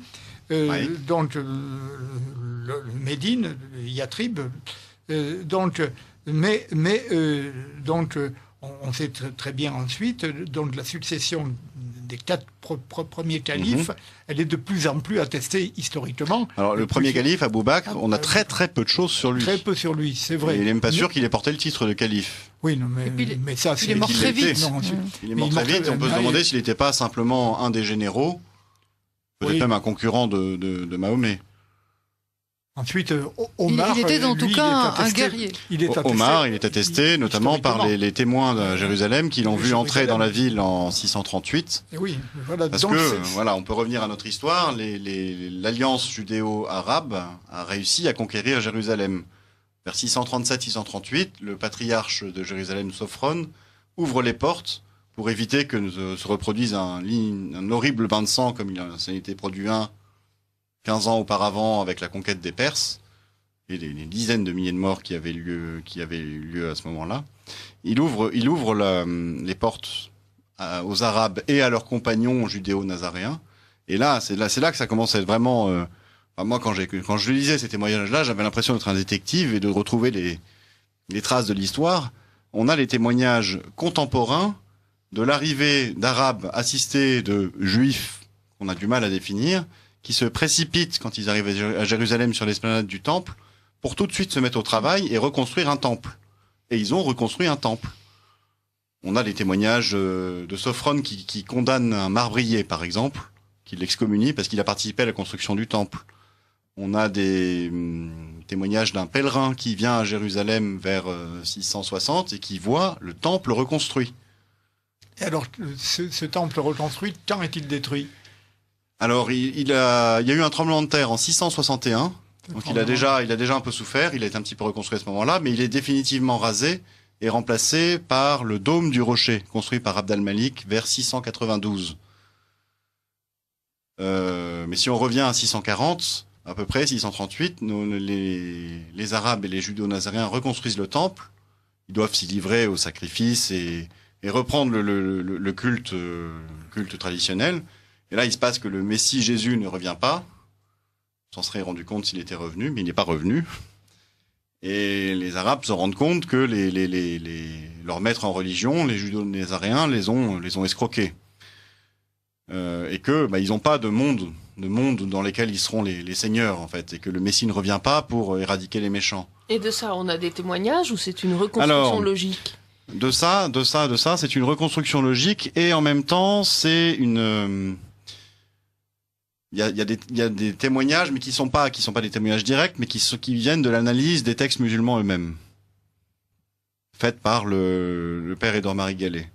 Oui. Donc, le Médine, Yatrib, on sait très bien ensuite, donc la succession des 4 premiers califes, elle est de plus en plus attestée historiquement. Alors le premier calife, Abou Bakr, on a très peu de choses sur lui. Très peu sur lui, c'est vrai. Et il n'est même pas sûr qu'il ait porté le titre de calife. Oui, non, mais ça, c'est... Il est mort très vite. Il est mort très vite, on peut se demander s'il n'était pas simplement un des généraux, peut-être même un concurrent de Mahomet. Ensuite, Omar, il était en tout cas un guerrier. Omar, il est attesté notamment par les témoins de Jérusalem qui l'ont vu entrer dans la ville en 638. Et oui, voilà. Parce on peut revenir à notre histoire. L'alliance judéo-arabe a réussi à conquérir Jérusalem. Vers 637-638, le patriarche de Jérusalem, Sophrone, ouvre les portes pour éviter que se reproduise un horrible bain de sang comme il a été produit 15 ans auparavant avec la conquête des Perses et les dizaines de milliers de morts qui avaient eu lieu à ce moment-là. Il ouvre les portes aux Arabes et à leurs compagnons judéo-nazaréens. Et là, c'est là que ça commence à être vraiment... moi, quand je lisais ces témoignages-là, j'avais l'impression d'être un détective et de retrouver les traces de l'histoire. On a les témoignages contemporains de l'arrivée d'Arabes assistés de Juifs qu'on a du mal à définir, qui se précipitent quand ils arrivent à Jérusalem sur l'esplanade du temple pour tout de suite se mettre au travail et reconstruire un temple. Et ils ont reconstruit un temple. On a les témoignages de Sophrone qui condamne un marbrier, par exemple, qui l'excommunie parce qu'il a participé à la construction du temple. On a des témoignages d'un pèlerin qui vient à Jérusalem vers 660 et qui voit le temple reconstruit. Et alors, ce temple reconstruit, quand est-il détruit ? Alors, il y a eu un tremblement de terre en 661, donc il a déjà un peu souffert, il a été un petit peu reconstruit à ce moment-là, mais il est définitivement rasé et remplacé par le dôme du rocher, construit par Abd al-Malik vers 692. Mais si on revient à 640, à peu près 638, les Arabes et les Judéo-Nazaréens reconstruisent le temple, ils doivent s'y livrer au sacrifice et reprendre le culte traditionnel. Et là, il se passe que le Messie Jésus ne revient pas. On s'en serait rendu compte s'il était revenu, mais il n'est pas revenu. Et les Arabes se rendent compte que leurs maîtres en religion, les Judéo-Nazaréens, les ont escroqués. Et que ils n'ont pas de monde dans lesquels ils seront les seigneurs, en fait. Et que le Messie ne revient pas pour éradiquer les méchants. Et de ça, on a des témoignages ou c'est une reconstruction logique ? De ça, c'est une reconstruction logique et en même temps, c'est une... Il y a des témoignages, mais qui sont pas des témoignages directs, mais qui viennent de l'analyse des textes musulmans eux-mêmes, faite par le père Édouard-Marie Gallet.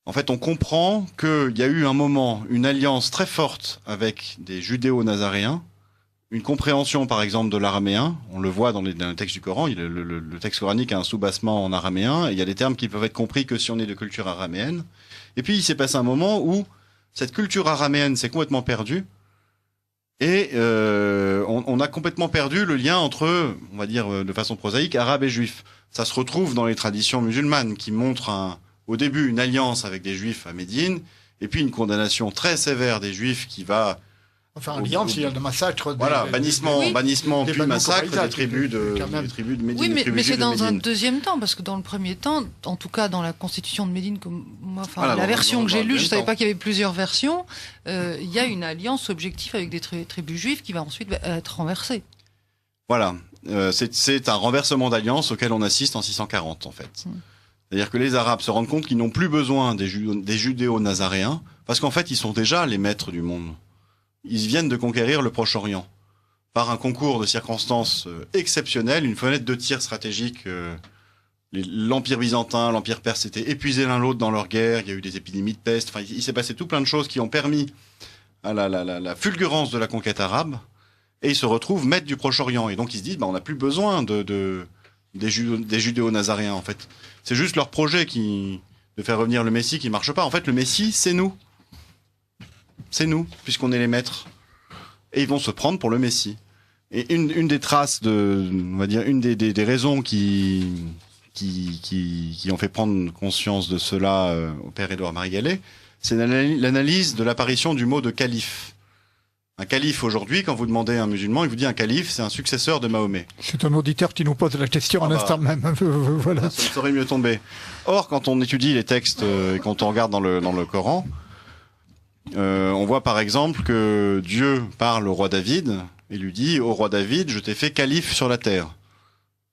En fait, on comprend qu'il y a eu un moment, une alliance très forte avec des judéo-nazaréens, une compréhension, par exemple, de l'araméen. On le voit dans les textes du Coran. Le texte coranique a un soubassement en araméen. Et il y a des termes qui peuvent être compris que si on est de culture araméenne. Et puis, il s'est passé un moment où cette culture araméenne s'est complètement perdue. Et on a complètement perdu le lien entre, on va dire de façon prosaïque, arabes et juifs. Ça se retrouve dans les traditions musulmanes qui montrent au début une alliance avec des juifs à Médine, et puis une condamnation très sévère des juifs qui va... Enfin, alliance, il y a le massacre... Voilà, bannissement puis massacre des tribus de Médine. Oui, mais c'est dans un deuxième temps, parce que dans le premier temps, en tout cas dans la constitution de Médine, la version que j'ai lue, je ne savais pas qu'il y avait plusieurs versions, il y a une alliance objective avec des tribus juives qui va ensuite être renversée. Voilà, c'est un renversement d'alliance auquel on assiste en 640, en fait. C'est-à-dire que les Arabes se rendent compte qu'ils n'ont plus besoin des judéo-nazaréens, parce qu'en fait, ils sont déjà les maîtres du monde. Ils viennent de conquérir le Proche-Orient. Par un concours de circonstances exceptionnelles, une fenêtre de tir stratégique, l'Empire byzantin, l'Empire perse s'étaient épuisés l'un l'autre dans leur guerre, il y a eu des épidémies de peste, enfin, il s'est passé tout plein de choses qui ont permis à la fulgurance de la conquête arabe, et ils se retrouvent maîtres du Proche-Orient. Et donc ils se disent, on n'a plus besoin des judéo-nazaréens, en fait. C'est juste leur projet de faire revenir le Messie qui marche pas. En fait, le Messie, c'est nous. C'est nous, puisqu'on est les maîtres. Et ils vont se prendre pour le Messie. Et une des traces on va dire, une des raisons qui ont fait prendre conscience de cela au père Édouard Marie Gallet, c'est l'analyse de l'apparition du mot de calife. Un calife aujourd'hui, quand vous demandez à un musulman, il vous dit un calife, c'est un successeur de Mahomet. C'est un auditeur qui nous pose la question à l'instant même. Voilà. Ça ne saurait mieux tomber. Or, quand on étudie les textes et quand on regarde dans le Coran, on voit par exemple que Dieu parle au roi David et lui dit « Ô roi David, je t'ai fait calife sur la terre.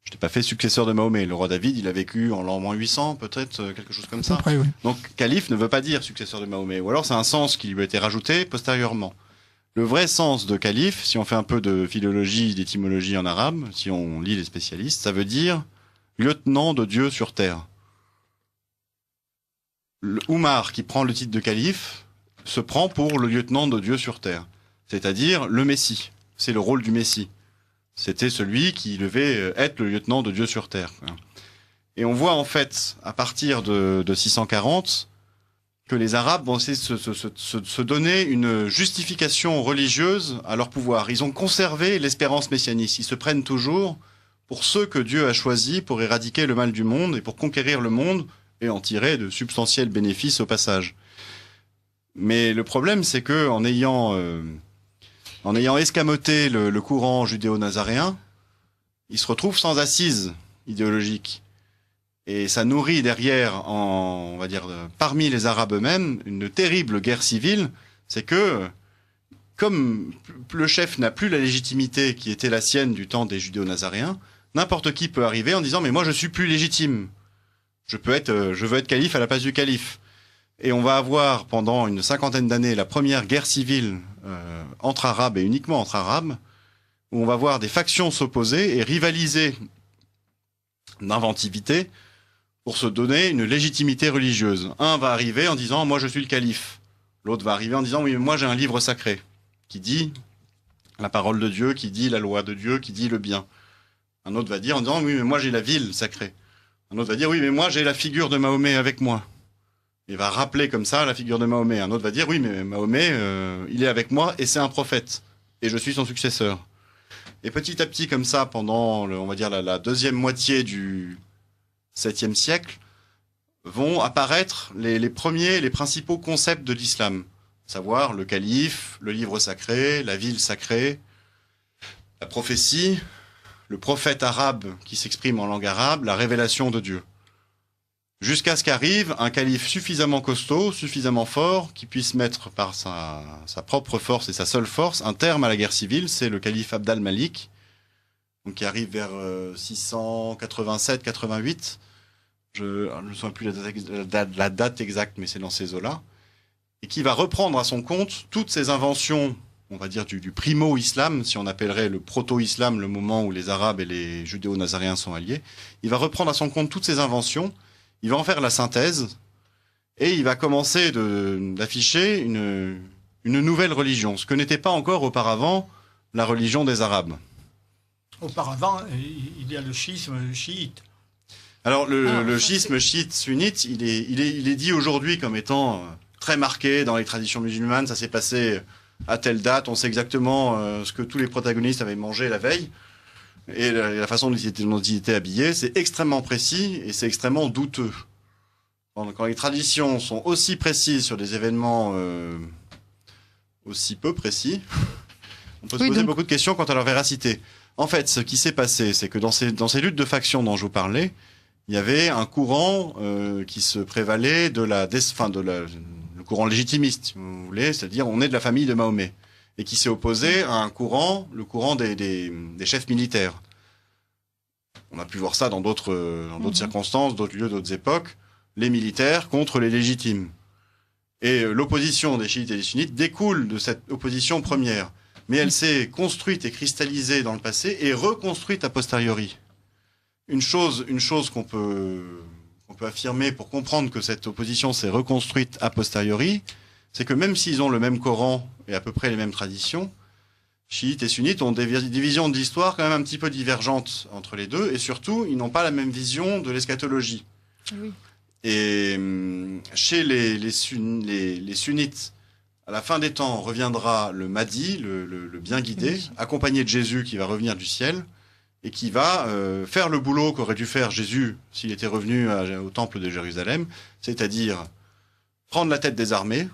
Je t'ai pas fait successeur de Mahomet. » Le roi David, il a vécu en l'an 800, peut-être, quelque chose comme ça. Après, oui. Donc, calife ne veut pas dire successeur de Mahomet. Ou alors, c'est un sens qui lui a été rajouté postérieurement. Le vrai sens de calife, si on fait un peu de philologie, d'étymologie en arabe, si on lit les spécialistes, ça veut dire lieutenant de Dieu sur terre. Le Oumar, qui prend le titre de calife, se prend pour le lieutenant de Dieu sur terre, c'est-à-dire le Messie. C'est le rôle du Messie. C'était celui qui devait être le lieutenant de Dieu sur terre. Et on voit en fait, à partir de 640, que les Arabes vont essayer de se donner une justification religieuse à leur pouvoir. Ils ont conservé l'espérance messianique. Ils se prennent toujours pour ceux que Dieu a choisis pour éradiquer le mal du monde et pour conquérir le monde et en tirer de substantiels bénéfices au passage. Mais le problème, c'est que en ayant escamoté le courant judéo-nazaréen, ils se retrouvent sans assise idéologique. Et ça nourrit derrière, on va dire, parmi les Arabes eux-mêmes, une terrible guerre civile. C'est que, comme le chef n'a plus la légitimité qui était la sienne du temps des judéo-nazaréens, n'importe qui peut arriver en disant « mais moi je suis plus légitime. Je veux être calife à la place du calife ». Et on va avoir pendant une 50aine d'années la première guerre civile entre Arabes et uniquement entre Arabes, où on va voir des factions s'opposer et rivaliser d'inventivité pour se donner une légitimité religieuse. Un va arriver en disant « moi je suis le calife ». L'autre va arriver en disant « oui, mais moi j'ai un livre sacré qui dit la parole de Dieu, qui dit la loi de Dieu, qui dit le bien ». Un autre va dire en disant « oui, mais moi j'ai la ville sacrée ». Un autre va dire « oui, mais moi j'ai la figure de Mahomet avec moi ». Il va rappeler comme ça la figure de Mahomet. Un autre va dire « oui, mais Mahomet, il est avec moi et c'est un prophète. Et je suis son successeur. » Et petit à petit, comme ça, pendant, on va dire, la deuxième moitié du 7e siècle, vont apparaître les principaux concepts de l'islam. À savoir le calife, le livre sacré, la ville sacrée, la prophétie, le prophète arabe qui s'exprime en langue arabe, la révélation de Dieu. Jusqu'à ce qu'arrive un calife suffisamment costaud, suffisamment fort, qui puisse mettre par sa propre force et sa seule force un terme à la guerre civile. C'est le calife Abd al-Malik, qui arrive vers 687-88. Je ne me souviens plus la date exacte, mais c'est dans ces eaux-là. Et qui va reprendre à son compte toutes ces inventions, on va dire, du primo-islam, si on appellerait le proto-islam le moment où les Arabes et les judéo-nazaréens sont alliés. Il va reprendre à son compte toutes ces inventions. Il va en faire la synthèse et il va commencer d'afficher une nouvelle religion, ce que n'était pas encore auparavant la religion des Arabes. Auparavant, il y a le schisme chiite. Alors le schisme chiite sunnite, il est dit aujourd'hui comme étant très marqué dans les traditions musulmanes. Ça s'est passé à telle date, on sait exactement ce que tous les protagonistes avaient mangé la veille et la façon dont ils étaient habillés. C'est extrêmement précis et c'est extrêmement douteux. Quand les traditions sont aussi précises sur des événements aussi peu précis, on peut se poser beaucoup de questions quant à leur véracité. En fait, ce qui s'est passé, c'est que dans ces luttes de factions dont je vous parlais, il y avait un courant qui se prévalait le courant légitimiste, si vous voulez, c'est-à-dire on est de la famille de Mahomet, et qui s'est opposé à le courant des chefs militaires. On a pu voir ça dans d'autres circonstances, d'autres lieux, d'autres époques, les militaires contre les légitimes. Et l'opposition des chiites et des sunnites découle de cette opposition première. Mais elle s'est construite et cristallisée dans le passé et reconstruite a posteriori. Une chose qu'on peut affirmer pour comprendre que cette opposition s'est reconstruite a posteriori, c'est que même s'ils ont le même Coran et à peu près les mêmes traditions, chiites et sunnites ont des visions de l'histoire quand même un petit peu divergentes entre les deux, et surtout, ils n'ont pas la même vision de l'eschatologie. Oui. Et chez les sunnites, à la fin des temps, reviendra le Mahdi, le bien guidé, oui, accompagné de Jésus qui va revenir du ciel, et qui va faire le boulot qu'aurait dû faire Jésus s'il était revenu au temple de Jérusalem, c'est-à-dire prendre la tête des armées,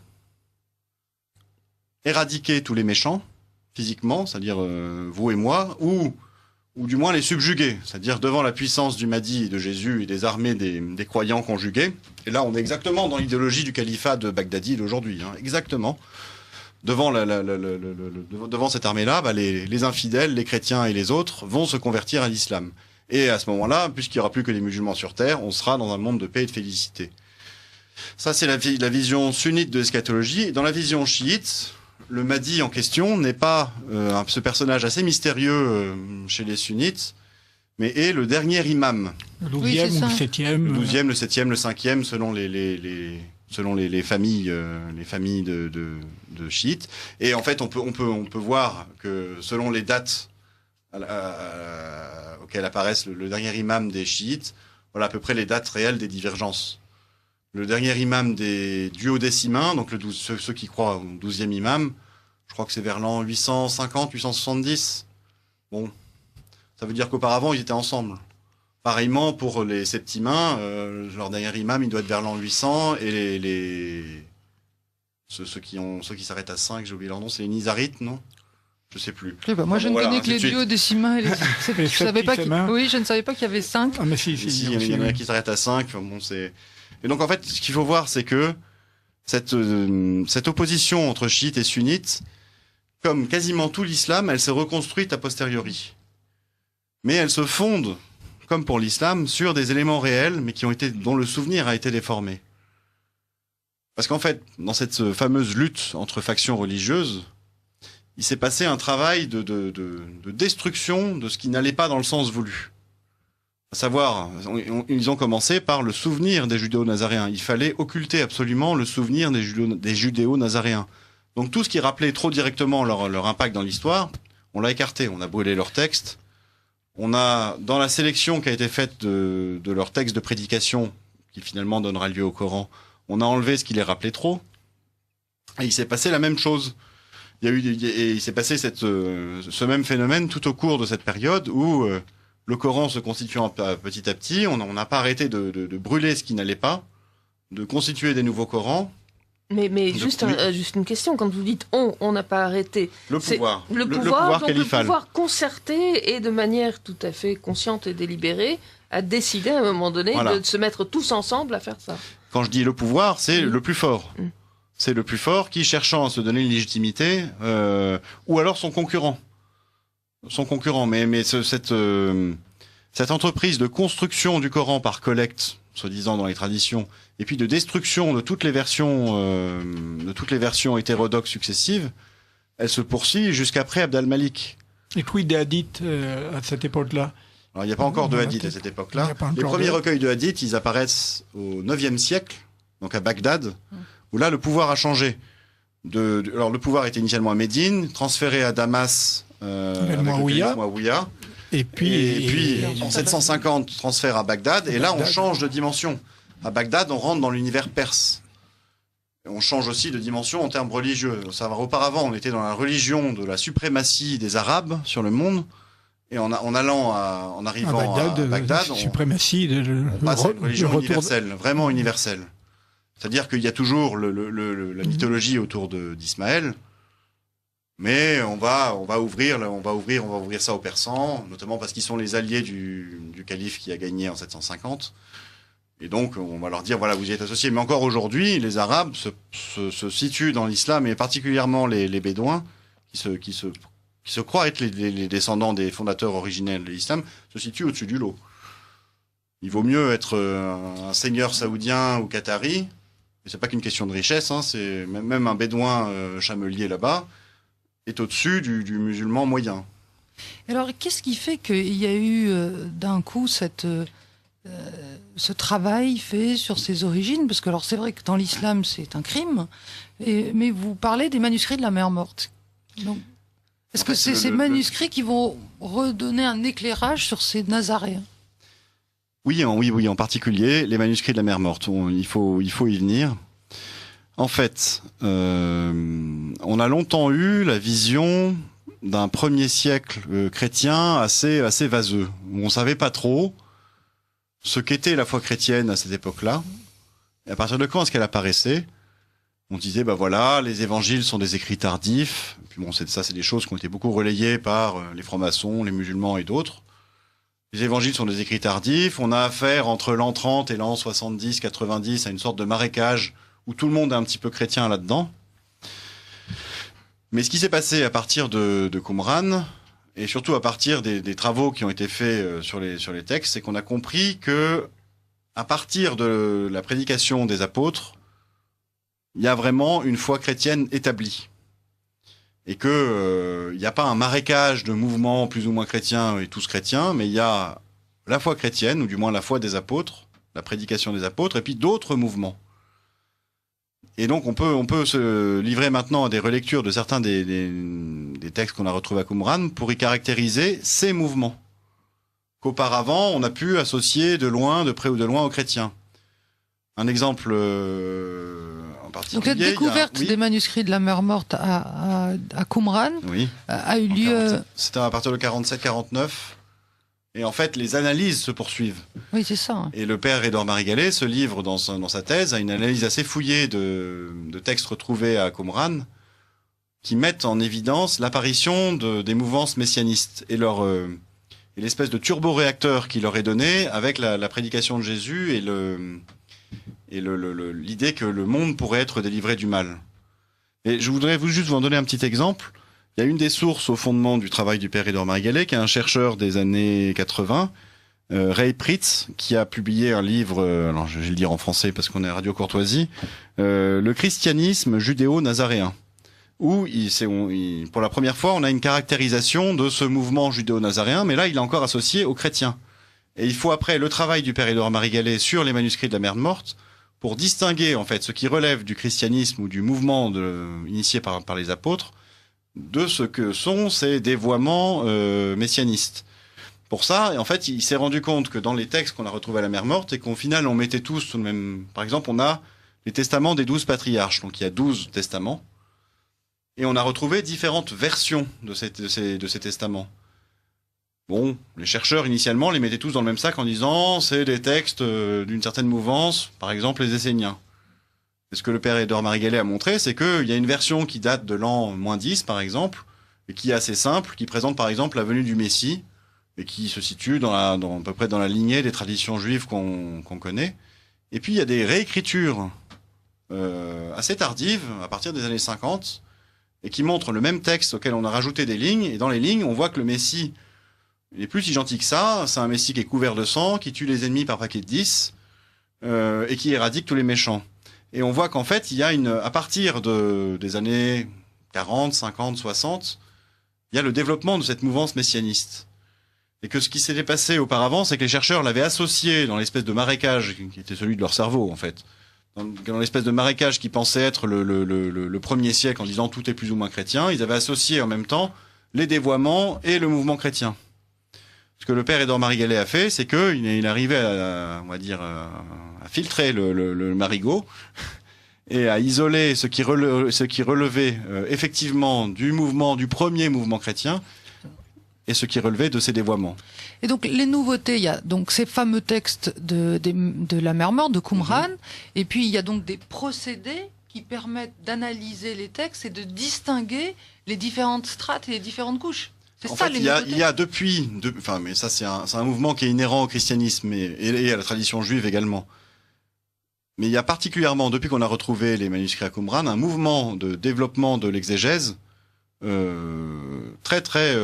éradiquer tous les méchants, physiquement, c'est-à-dire vous et moi, ou du moins les subjuguer, c'est-à-dire devant la puissance du Mahdi et de Jésus et des armées des croyants conjugués. Et là, on est exactement dans l'idéologie du califat de Baghdadi d'aujourd'hui, hein, exactement. Devant cette armée-là, les infidèles, les chrétiens et les autres vont se convertir à l'islam. Et à ce moment-là, puisqu'il n'y aura plus que les musulmans sur terre, on sera dans un monde de paix et de félicité. Ça, c'est la vision sunnite de l'eschatologie. Dans la vision chiite, le Mahdi en question n'est pas ce personnage assez mystérieux chez les sunnites, mais est le dernier imam. Le 12e ou le 7e. Le 12e, le 7e, le 5e, selon les familles de chiites. Et en fait, on peut voir que selon les dates auxquelles apparaissent le dernier imam des chiites, voilà à peu près les dates réelles des divergences. Le dernier imam du duodécimain, donc ceux qui croient au 12e imam, je crois que c'est vers l'an 850, 870. Bon, ça veut dire qu'auparavant, ils étaient ensemble. Pareillement pour les septimains, leur dernier imam, il doit être vers l'an 800, et ceux qui s'arrêtent à 5, j'ai oublié leur nom, c'est les Nizarites, non? Je sais plus. Moi, je ne connais que les duodécimains et les... je ne savais pas qu'il y avait 5. Ah, mais si, il y en a qui s'arrêtent à 5. Bon, et donc, en fait, ce qu'il faut voir, c'est que cette opposition entre chiites et sunnites, comme quasiment tout l'islam, elle s'est reconstruite a posteriori. Mais elle se fonde, comme pour l'islam, sur des éléments réels, mais dont le souvenir a été déformé. Parce qu'en fait, dans cette fameuse lutte entre factions religieuses, il s'est passé un travail de destruction de ce qui n'allait pas dans le sens voulu. À savoir, ils ont commencé par le souvenir des judéo-nazaréens. Il fallait occulter absolument le souvenir des judéo-nazaréens. Donc tout ce qui rappelait trop directement leur impact dans l'histoire, on l'a écarté. On a brûlé leurs textes. On a, dans la sélection qui a été faite de leurs textes de prédication, qui finalement donnera lieu au Coran, on a enlevé ce qui les rappelait trop. Et il s'est passé la même chose. Il s'est passé ce même phénomène tout au cours de cette période où le Coran se constituant petit à petit, on n'a pas arrêté de brûler ce qui n'allait pas, de constituer des nouveaux Corans. Mais juste une question, quand vous dites on n'a pas arrêté. Le pouvoir. Le pouvoir califal. Le pouvoir concerté et de manière tout à fait consciente et délibérée a décidé à un moment donné de se mettre tous ensemble à faire ça. Quand je dis le pouvoir, c'est le plus fort. C'est le plus fort qui, cherchant à se donner une légitimité, ou alors son concurrent. Mais cette entreprise de construction du Coran par collecte, soi-disant dans les traditions, et puis de destruction de toutes les versions hétérodoxes successives, elle se poursuit jusqu'après Abd al-Malik. Et quid des hadiths à cette époque-là? Alors, il n'y a pas encore de hadiths à cette époque-là. Les premiers recueils de hadiths, ils apparaissent au 9e siècle, donc à Bagdad, où là, le pouvoir a changé. Alors, le pouvoir était initialement à Médine, transféré à Damas avec le calife Mouawiya. Et puis en 750, transfert à Bagdad, et là on change de dimension. À Bagdad, on rentre dans l'univers perse. Et on change aussi de dimension en termes religieux. Auparavant, on était dans la religion de la suprématie des Arabes sur le monde, et en arrivant à Bagdad, on passe à une religion universelle, vraiment universelle. C'est-à-dire qu'il y a toujours la mythologie autour d'Ismaël, mais on va ouvrir ça aux Persans, notamment parce qu'ils sont les alliés du calife qui a gagné en 750. Et donc, on va leur dire, voilà, vous y êtes associés. Mais encore aujourd'hui, les Arabes se situent dans l'islam, et particulièrement les Bédouins, qui se croient être les descendants des fondateurs originels de l'islam, se situent au-dessus du lot. Il vaut mieux être un seigneur saoudien ou qatari. C'est pas qu'une question de richesse, hein, c'est même un bédouin chamelier là-bas est au-dessus du musulman moyen. Alors, qu'est-ce qui fait qu'il y a eu d'un coup ce travail fait sur ses origines? Parce que alors c'est vrai que dans l'islam c'est un crime, mais vous parlez des manuscrits de la mer Morte. Donc, est-ce que c'est ces manuscrits qui vont redonner un éclairage sur ces Nazaréens? Oui, en particulier les manuscrits de la mer Morte. Il faut y venir. En fait, on a longtemps eu la vision d'un premier siècle chrétien assez vaseux, où on savait pas trop ce qu'était la foi chrétienne à cette époque-là. Et à partir de quand est-ce qu'elle apparaissait? On disait, voilà, les évangiles sont des écrits tardifs. Et puis c'est des choses qui ont été beaucoup relayées par les francs-maçons, les musulmans et d'autres. Les évangiles sont des écrits tardifs. On a affaire entre l'an 30 et l'an 70, 90 à une sorte de marécage où tout le monde est un petit peu chrétien là-dedans. Mais ce qui s'est passé à partir de Qumran, et surtout à partir des travaux qui ont été faits sur les textes, c'est qu'on a compris que à partir de la prédication des apôtres, il y a vraiment une foi chrétienne établie. Et que il n'y a pas un marécage de mouvements plus ou moins chrétiens et tous chrétiens, mais il y a la foi chrétienne, ou du moins la foi des apôtres, la prédication des apôtres, et puis d'autres mouvements. Et donc on peut se livrer maintenant à des relectures de certains des textes qu'on a retrouvés à Qumran pour y caractériser ces mouvements qu'auparavant on a pu associer de loin, de près ou de loin aux chrétiens. Un exemple en particulier. Donc la découverte des manuscrits de la mer Morte à Qumran a eu lieu. C'était à partir de 47-49. Et en fait, les analyses se poursuivent. Oui, c'est ça. Et le père Édouard Marie-Gallet se livre dans sa thèse à une analyse assez fouillée de textes retrouvés à Qumran qui mettent en évidence l'apparition des mouvances messianistes et l'espèce de turboréacteur qui leur est donné avec la prédication de Jésus et l'idée que le monde pourrait être délivré du mal. Et je voudrais juste vous en donner un petit exemple. Il y a une des sources au fondement du travail du père Édouard Marie-Gallet, qui est un chercheur des années 80, Ray Pritz, qui a publié un livre, alors je vais le dire en français parce qu'on est à Radio Courtoisie, Le christianisme judéo-nazaréen, où pour la première fois on a une caractérisation de ce mouvement judéo-nazaréen, mais là il est encore associé aux chrétiens. Et il faut après le travail du père Édouard Marie-Gallet sur les manuscrits de la mer Morte pour distinguer en fait ce qui relève du christianisme ou du mouvement initié par les apôtres de ce que sont ces dévoiements messianistes. Pour ça, en fait, il s'est rendu compte que dans les textes qu'on a retrouvés à la mer Morte, et qu'au final, on mettait tous sous le même... Par exemple, on a les testaments des 12 patriarches, donc il y a 12 testaments, et on a retrouvé différentes versions de ces testaments. Bon, les chercheurs, initialement, les mettaient tous dans le même sac en disant c'est des textes d'une certaine mouvance, par exemple les Esséniens. Et ce que le père Édouard Marie-Gallet a montré, c'est qu'il y a une version qui date de l'an -10, par exemple, et qui est assez simple, qui présente par exemple la venue du Messie, et qui se situe à peu près dans la lignée des traditions juives qu'on connaît. Et puis il y a des réécritures assez tardives, à partir des années 50, et qui montrent le même texte auquel on a rajouté des lignes, et dans les lignes, on voit que le Messie, il n'est plus si gentil que ça, c'est un Messie qui est couvert de sang, qui tue les ennemis par paquet de 10, et qui éradique tous les méchants. Et on voit qu'en fait, il y a à partir des années 40, 50, 60, il y a le développement de cette mouvance messianiste. Et que ce qui s'était passé auparavant, c'est que les chercheurs l'avaient associé dans l'espèce de marécage, qui était celui de leur cerveau, en fait. Dans l'espèce de marécage qui pensait être le premier siècle en disant tout est plus ou moins chrétien, ils avaient associé en même temps les dévoiements et le mouvement chrétien. Ce que le père Édouard Marigalet a fait, c'est qu'il arrivait on va dire, à filtrer le marigot et à isoler ce qui relevait effectivement du premier mouvement chrétien et ce qui relevait de ses dévoiements. Et donc les nouveautés, il y a donc ces fameux textes de la mer morte, de Qumran, et puis il y a donc des procédés qui permettent d'analyser les textes et de distinguer les différentes strates et les différentes couches. En fait, il y a depuis, mais ça c'est un mouvement qui est inhérent au christianisme et à la tradition juive également. Mais il y a particulièrement, depuis qu'on a retrouvé les manuscrits à Qumran, un mouvement de développement de l'exégèse très très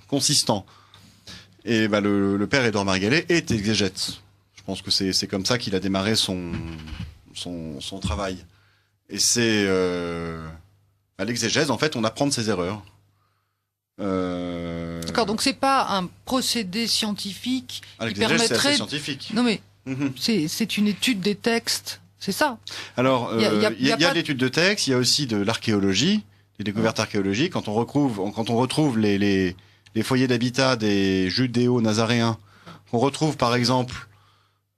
consistant. Et le père Édouard Marigalet est exégète. Je pense que c'est comme ça qu'il a démarré son travail. Et c'est à l'exégèse, en fait, on apprend de ses erreurs. D'accord, donc c'est pas un procédé scientifique qui permettrait... c'est assez scientifique. Non mais c'est une étude des textes, c'est ça. Alors il y a l'étude de texte, il y a aussi de l'archéologie, des découvertes archéologiques. Quand on retrouve les foyers d'habitat des judéo-nazaréens, on retrouve par exemple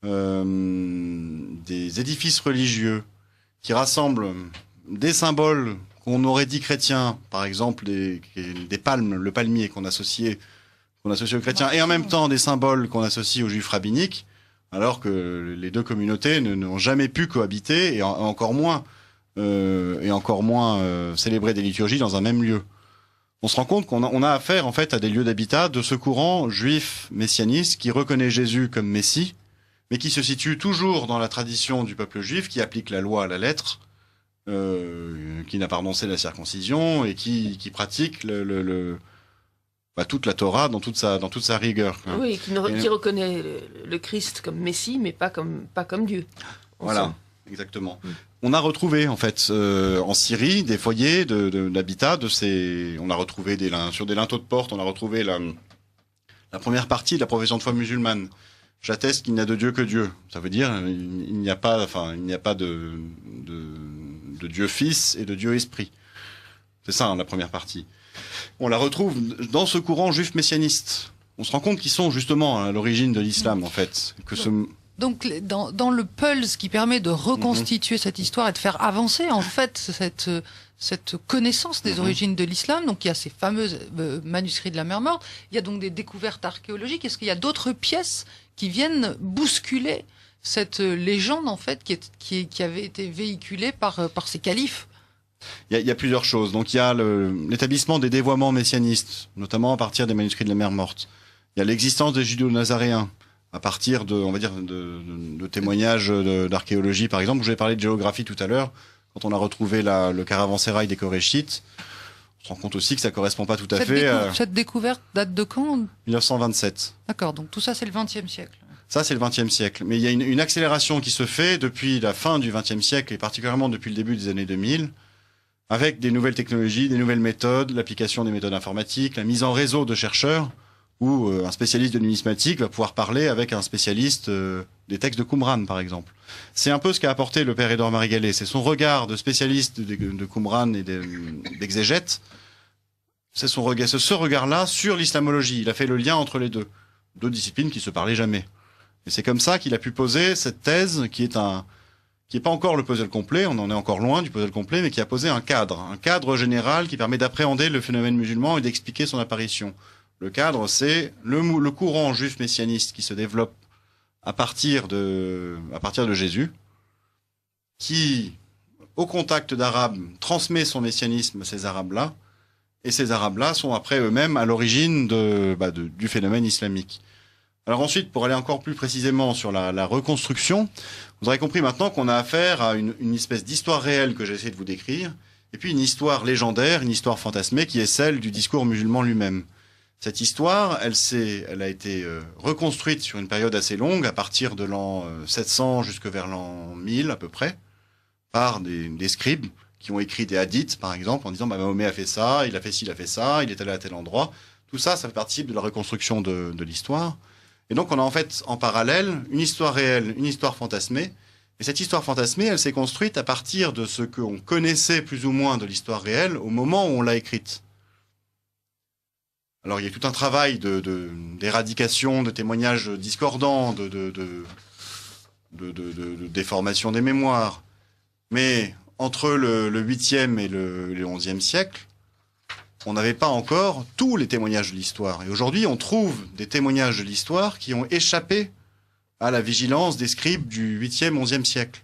des édifices religieux qui rassemblent des symboles qu'on aurait dit chrétiens, par exemple des palmes, le palmier qu'on associe aux chrétiens, et en même temps des symboles qu'on associe aux juifs rabbiniques, alors que les deux communautés n'ont jamais pu cohabiter et encore moins célébrer des liturgies dans un même lieu. On se rend compte qu'on a affaire en fait à des lieux d'habitat de ce courant juif messianiste qui reconnaît Jésus comme Messie, mais qui se situe toujours dans la tradition du peuple juif, qui applique la loi à la lettre, qui n'a pas renoncé à la circoncision et qui pratique toute la Torah dans toute sa rigueur. Oui, qui reconnaît le Christ comme Messie, mais pas comme Dieu. Voilà, exactement. On a retrouvé en fait en Syrie des foyers d'habitat de ces. On a retrouvé sur des linteaux de porte. On a retrouvé la première partie de la profession de foi musulmane. J'atteste qu'il n'y a de Dieu que Dieu. Ça veut dire il n'y a pas de Dieu Fils et de Dieu Esprit. C'est ça, la première partie. On la retrouve dans ce courant juif messianiste. On se rend compte qu'ils sont justement à l'origine de l'islam, en fait. Donc, dans le pulse qui permet de reconstituer cette histoire et de faire avancer, en fait, cette connaissance des origines de l'islam, donc il y a ces fameux manuscrits de la mer morte, il y a donc des découvertes archéologiques. Est-ce qu'il y a d'autres pièces qui viennent bousculer cette légende, en fait, qui avait été véhiculée par ces califes? Il y a plusieurs choses. Donc il y a l'établissement des dévoiements messianistes, notamment à partir des manuscrits de la mer morte. Il y a l'existence des judéo-nazaréens, à partir de témoignages d'archéologie, par exemple. Je vais parler de géographie tout à l'heure. Quand on a retrouvé le caravansérail des Koréchites, on se rend compte aussi que ça correspond pas tout à fait. Cette découverte date de quand? 1927. D'accord, donc tout ça c'est le XXe siècle. Ça, c'est le XXe siècle. Mais il y a une accélération qui se fait depuis la fin du XXe siècle et particulièrement depuis le début des années 2000, avec des nouvelles technologies, des nouvelles méthodes, l'application des méthodes informatiques, la mise en réseau de chercheurs, où un spécialiste de numismatique va pouvoir parler avec un spécialiste des textes de Qumran, par exemple. C'est un peu ce qu'a apporté le père Édouard Marigalet. C'est son regard de spécialiste de Qumran et d'exégète. C'est ce regard-là sur l'islamologie. Il a fait le lien entre les deux disciplines qui se parlaient jamais. Et c'est comme ça qu'il a pu poser cette thèse qui est pas encore le puzzle complet, on en est encore loin du puzzle complet, mais qui a posé un cadre général qui permet d'appréhender le phénomène musulman et d'expliquer son apparition. Le cadre, c'est le courant juif messianiste qui se développe à partir de Jésus, qui, au contact d'Arabes, transmet son messianisme à ces Arabes-là, et ces Arabes-là sont après eux-mêmes à l'origine du phénomène islamique. Alors ensuite, pour aller encore plus précisément sur la reconstruction, vous aurez compris maintenant qu'on a affaire à une espèce d'histoire réelle que j'ai essayé de vous décrire, et puis une histoire légendaire, une histoire fantasmée qui est celle du discours musulman lui-même. Cette histoire, elle a été reconstruite sur une période assez longue, à partir de l'an 700 jusque vers l'an 1000 à peu près, par des scribes qui ont écrit des hadiths, par exemple, en disant Mahomet a fait ça, il a fait ci, il a fait ça, il est allé à tel endroit. Tout ça, ça fait partie de la reconstruction de l'histoire. Et donc on a en fait en parallèle une histoire réelle, une histoire fantasmée. Et cette histoire fantasmée, elle s'est construite à partir de ce qu'on connaissait plus ou moins de l'histoire réelle au moment où on l'a écrite. Alors il y a tout un travail d'éradication, de témoignages discordants, de déformation des mémoires. Mais entre le 8e et le 11e siècle, on n'avait pas encore tous les témoignages de l'histoire. Et aujourd'hui, on trouve des témoignages de l'histoire qui ont échappé à la vigilance des scribes du 8e, 11e siècle.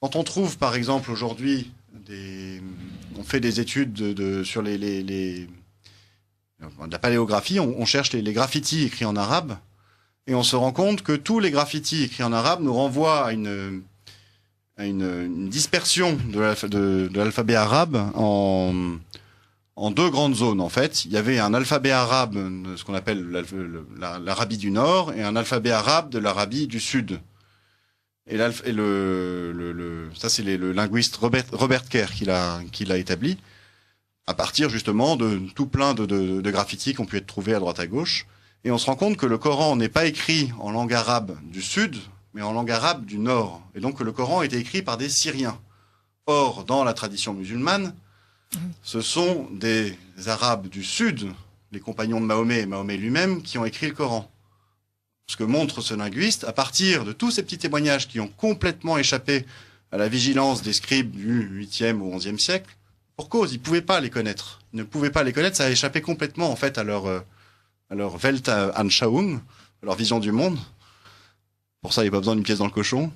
Quand on trouve, par exemple, aujourd'hui, on fait des études sur de la paléographie, on cherche les graffitis écrits en arabe, et on se rend compte que tous les graffitis écrits en arabe nous renvoient à une dispersion de l'alphabet arabe en deux grandes zones, en fait. Il y avait un alphabet arabe, ce qu'on appelle l'Arabie du Nord, et un alphabet arabe de l'Arabie du Sud. Ça, c'est le linguiste Robert Kerr qui l'a établi, à partir justement de tout plein de graffitis qui ont pu être trouvés à droite à gauche. Et on se rend compte que le Coran n'est pas écrit en langue arabe du Sud, mais en langue arabe du Nord. Et donc que le Coran a été écrit par des Syriens. Or, dans la tradition musulmane, ce sont des Arabes du Sud, les compagnons de Mahomet et Mahomet lui-même, qui ont écrit le Coran. Ce que montre ce linguiste, à partir de tous ces petits témoignages qui ont complètement échappé à la vigilance des scribes du 8e ou 11e siècle, pour cause, ils ne pouvaient pas les connaître. Ils ne pouvaient pas les connaître, ça a échappé complètement en fait à leur Weltanschauung, à leur vision du monde. Pour ça, il n'y a pas besoin d'une pièce dans le cochon.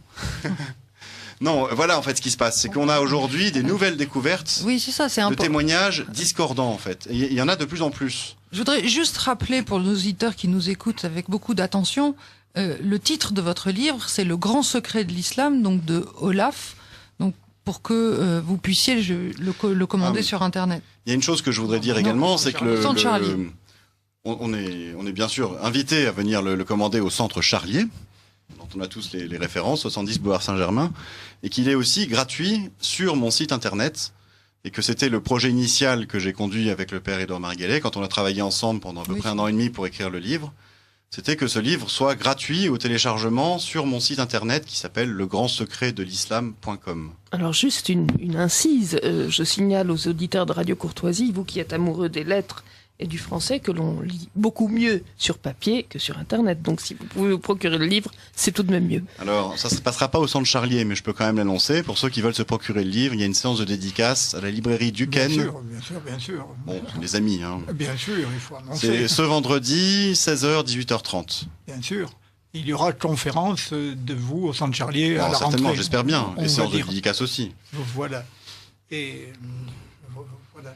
Non, voilà en fait ce qui se passe, c'est qu'on a aujourd'hui des nouvelles découvertes de témoignages discordants en fait. Et il y en a de plus en plus. Je voudrais juste rappeler pour nos auditeurs qui nous écoutent avec beaucoup d'attention, le titre de votre livre, c'est Le Grand Secret de l'Islam, donc de Olaf, donc pour que vous puissiez le commander sur Internet. Il y a une chose que je voudrais dire également, c'est que on est bien sûr invité à venir le commander au Centre Charlier, dont on a tous les références, 70 Boulevard Saint-Germain, et qu'il est aussi gratuit sur mon site internet, et que c'était le projet initial que j'ai conduit avec le père Édouard Marguelet, quand on a travaillé ensemble pendant à peu près 1 an et demi pour écrire le livre, c'était que ce livre soit gratuit au téléchargement sur mon site internet qui s'appelle legrandssecretdelislam.com. Alors juste une incise, je signale aux auditeurs de Radio Courtoisie, vous qui êtes amoureux des lettres et du français, que l'on lit beaucoup mieux sur papier que sur Internet. Donc si vous pouvez vous procurer le livre, c'est tout de même mieux. Alors, ça ne se passera pas au Centre Charlier, mais je peux quand même l'annoncer. Pour ceux qui veulent se procurer le livre, il y a une séance de dédicace à la librairie Duquesne. Bien sûr. Bon, les amis. Hein. Bien sûr, il faut annoncer. C'est ce vendredi, 16h, 18h30. Bien sûr. Il y aura conférence de vous au Centre Charlier à la certainement, rentrée. J'espère bien. Et séance de dédicace aussi. Voilà. Et... voilà.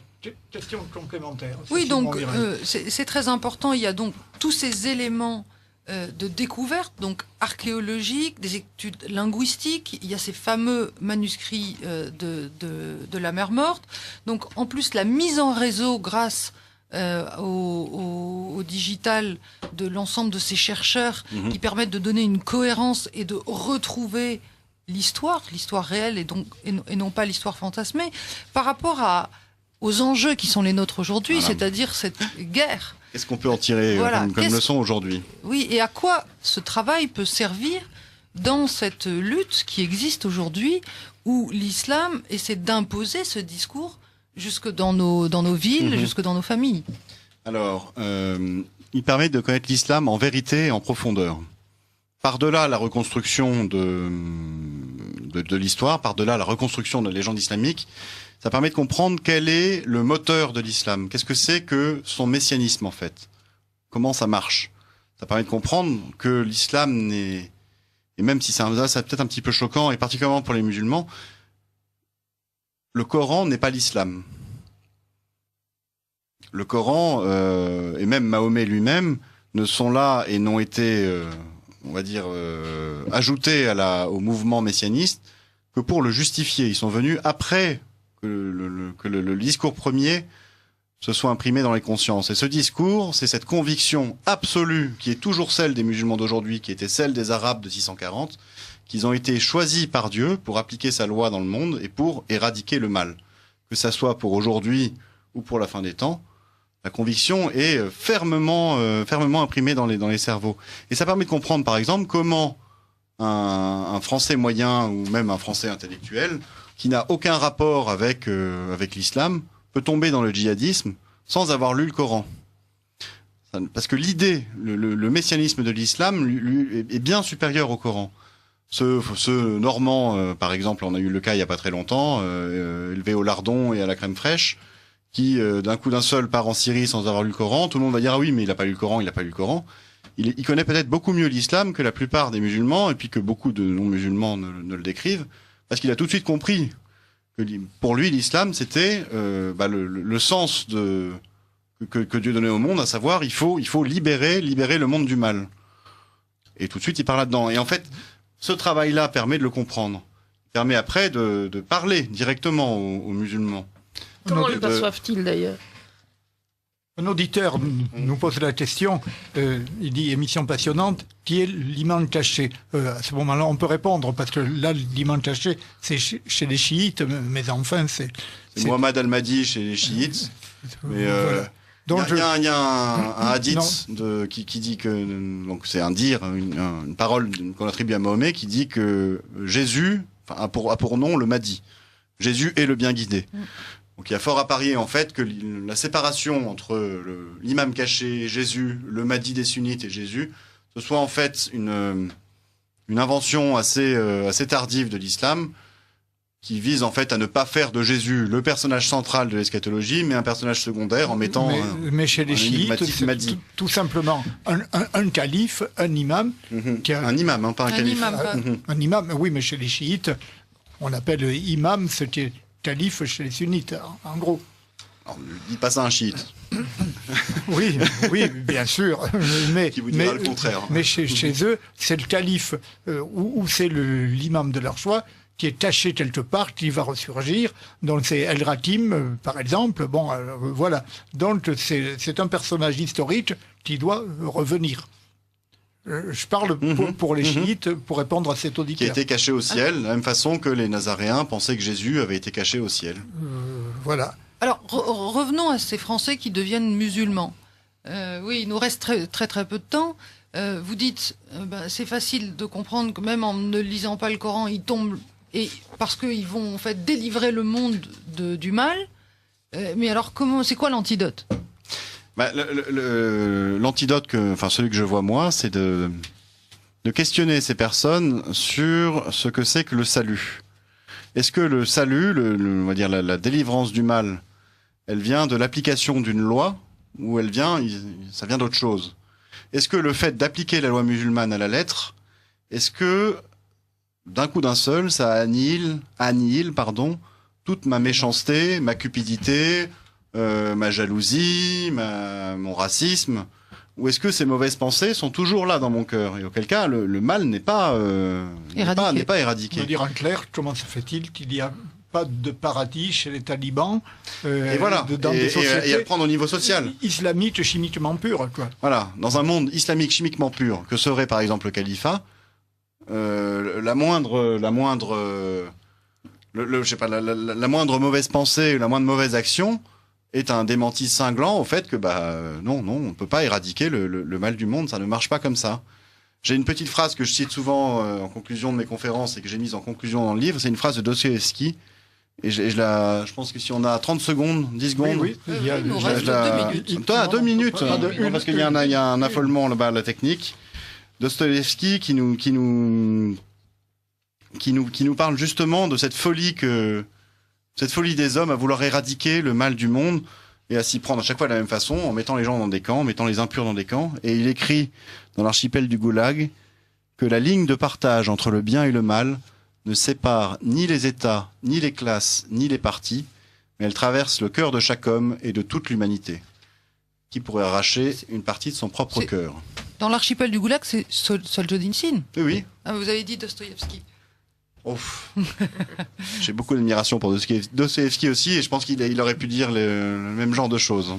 Question complémentaire. Oui, donc c'est très important. Il y a donc tous ces éléments de découverte, donc archéologiques, des études linguistiques. Il y a ces fameux manuscrits de la Mer Morte. Donc en plus la mise en réseau grâce au digital de l'ensemble de ces chercheurs qui permettent de donner une cohérence et de retrouver l'histoire réelle et non pas l'histoire fantasmée par rapport aux enjeux qui sont les nôtres aujourd'hui, c'est-à-dire cette guerre. Qu'est-ce qu'on peut en tirer comme leçon aujourd'hui ? Oui, et à quoi ce travail peut servir dans cette lutte qui existe aujourd'hui, où l'islam essaie d'imposer ce discours jusque dans nos villes, jusque dans nos familles ? Alors, il permet de connaître l'islam en vérité et en profondeur. Par-delà la reconstruction de l'histoire, par-delà la reconstruction de la légende islamique, ça permet de comprendre quel est le moteur de l'islam. Qu'est-ce que c'est que son messianisme, en fait ? Comment ça marche ? Ça permet de comprendre que l'islam n'est... Et même si c'est peut-être un petit peu choquant, et particulièrement pour les musulmans, le Coran n'est pas l'islam. Le Coran, et même Mahomet lui-même, ne sont là et n'ont été, ajoutés au mouvement messianiste que pour le justifier. Ils sont venus après que le discours premier se soit imprimé dans les consciences. Et ce discours, c'est cette conviction absolue qui est toujours celle des musulmans d'aujourd'hui, qui était celle des Arabes de 640, qu'ils ont été choisis par Dieu pour appliquer sa loi dans le monde et pour éradiquer le mal. Que ça soit pour aujourd'hui ou pour la fin des temps, la conviction est fermement imprimée dans les cerveaux. Et ça permet de comprendre, par exemple, comment un Français moyen ou même un Français intellectuel qui n'a aucun rapport avec l'islam peut tomber dans le djihadisme sans avoir lu le Coran. Parce que l'idée, le messianisme de l'islam lui est bien supérieur au Coran. Ce Normand, par exemple, on a eu le cas il y a pas très longtemps, élevé au lardon et à la crème fraîche, qui d'un seul part en Syrie sans avoir lu le Coran. Tout le monde va dire ah oui, mais il a pas lu le Coran, il a pas lu le Coran. Il connaît peut-être beaucoup mieux l'islam que la plupart des musulmans, et puis que beaucoup de non-musulmans ne le décrivent, parce qu'il a tout de suite compris que pour lui l'islam c'était le sens que Dieu donnait au monde, à savoir il faut libérer le monde du mal. Et tout de suite il part là-dedans. Et en fait, ce travail-là permet de le comprendre. Il permet après de parler directement aux musulmans. Comment le perçoivent-ils d'ailleurs ? Un auditeur nous pose la question, il dit émission passionnante, qui est l'imam caché ? À ce moment-là, on peut répondre, parce que là, l'imam caché, c'est chez les chiites, mais enfin, c'est Mohamed Al-Mahdi chez les chiites. Mais voilà. Donc il y a un hadith qui dit que, donc c'est une parole qu'on attribue à Mahomet, qui dit que Jésus a pour nom le Mahdi. Jésus est le bien guidé. Donc il y a fort à parier en fait que la séparation entre l'imam caché, Jésus, le Mahdi des sunnites et Jésus, ce soit en fait une invention assez tardive de l'islam, qui vise en fait à ne pas faire de Jésus le personnage central de l'eschatologie, mais un personnage secondaire en mettant mais chez les chiites, c'est tout simplement un calife, un imam. Un imam, hein, pas un calife. Un imam, oui, mais chez les chiites, on appelle imam ce qui est calife chez les sunnites, en gros. Alors, ne dis pas ça à un chiite. Oui, bien sûr. Mais, qui vous dira le contraire. Mais chez eux, c'est le calife ou c'est l'imam de leur choix qui est caché quelque part, qui va ressurgir. Donc c'est El Rakim, par exemple. Bon, voilà. Donc c'est un personnage historique qui doit revenir. Je parle pour les chiites, pour répondre à cet auditeur. Qui a été caché au ciel, de la même façon que les Nazaréens pensaient que Jésus avait été caché au ciel. Voilà. Alors, revenons à ces Français qui deviennent musulmans. Oui, il nous reste très peu de temps. Vous dites, c'est facile de comprendre que même en ne lisant pas le Coran, ils tombent, parce qu'ils vont en fait délivrer le monde du mal. Mais alors, c'est quoi l'antidote ? L'antidote, celui que je vois moi, c'est de questionner ces personnes sur ce que c'est que le salut. Est-ce que le salut, on va dire la délivrance du mal, elle vient de l'application d'une loi, ou ça vient d'autre chose ? Est-ce que le fait d'appliquer la loi musulmane à la lettre, est-ce que d'un coup d'un seul, ça annihile toute ma méchanceté, ma cupidité, ma jalousie, mon racisme, ou est-ce que ces mauvaises pensées sont toujours là dans mon cœur, et auquel cas le mal n'est pas éradiqué. On va dire en clair, comment se fait-il qu'il n'y a pas de paradis chez les talibans et voilà, dans des sociétés et à le prendre au niveau social. Islamique chimiquement pure, quoi. Voilà, dans un monde islamique chimiquement pur, que serait par exemple le califat, la moindre mauvaise pensée, la moindre mauvaise action est un démenti cinglant au fait que non, on peut pas éradiquer le mal du monde, ça ne marche pas comme ça. J'ai une petite phrase que je cite souvent en conclusion de mes conférences et que j'ai mise en conclusion dans le livre, c'est une phrase de Dostoïevski, et je pense que si on a 30 secondes, 10 secondes... Oui, il y a 2 minutes. Toi, 2 minutes, parce qu'il y a un affolement là-bas à la technique. Dostoïevski qui nous parle justement de cette folie des hommes à vouloir éradiquer le mal du monde et à s'y prendre à chaque fois de la même façon, en mettant les gens dans des camps, en mettant les impurs dans des camps. Et il écrit dans l'archipel du Goulag que la ligne de partage entre le bien et le mal ne sépare ni les États, ni les classes, ni les partis, mais elle traverse le cœur de chaque homme et de toute l'humanité, qui pourrait arracher une partie de son propre cœur. Dans l'archipel du Goulag, c'est Solzhenitsyn. Oui. Ah, vous avez dit Dostoïevski. J'ai beaucoup d'admiration pour Dostoïevski aussi, et je pense qu'il aurait pu dire le même genre de choses.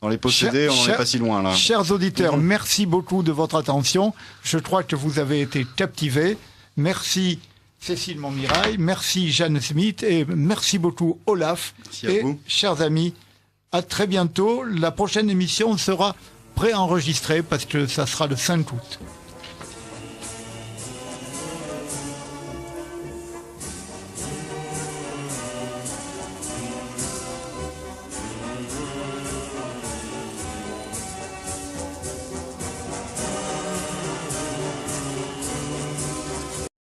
Dans les possédés, on n'en est pas si loin là. Chers auditeurs, merci beaucoup de votre attention. Je crois que vous avez été captivés. Merci Cécile Montmirail, merci Jeanne Smith et merci beaucoup Olaf. Merci à vous. Chers amis, à très bientôt. La prochaine émission sera préenregistrée parce que ça sera le 5 août.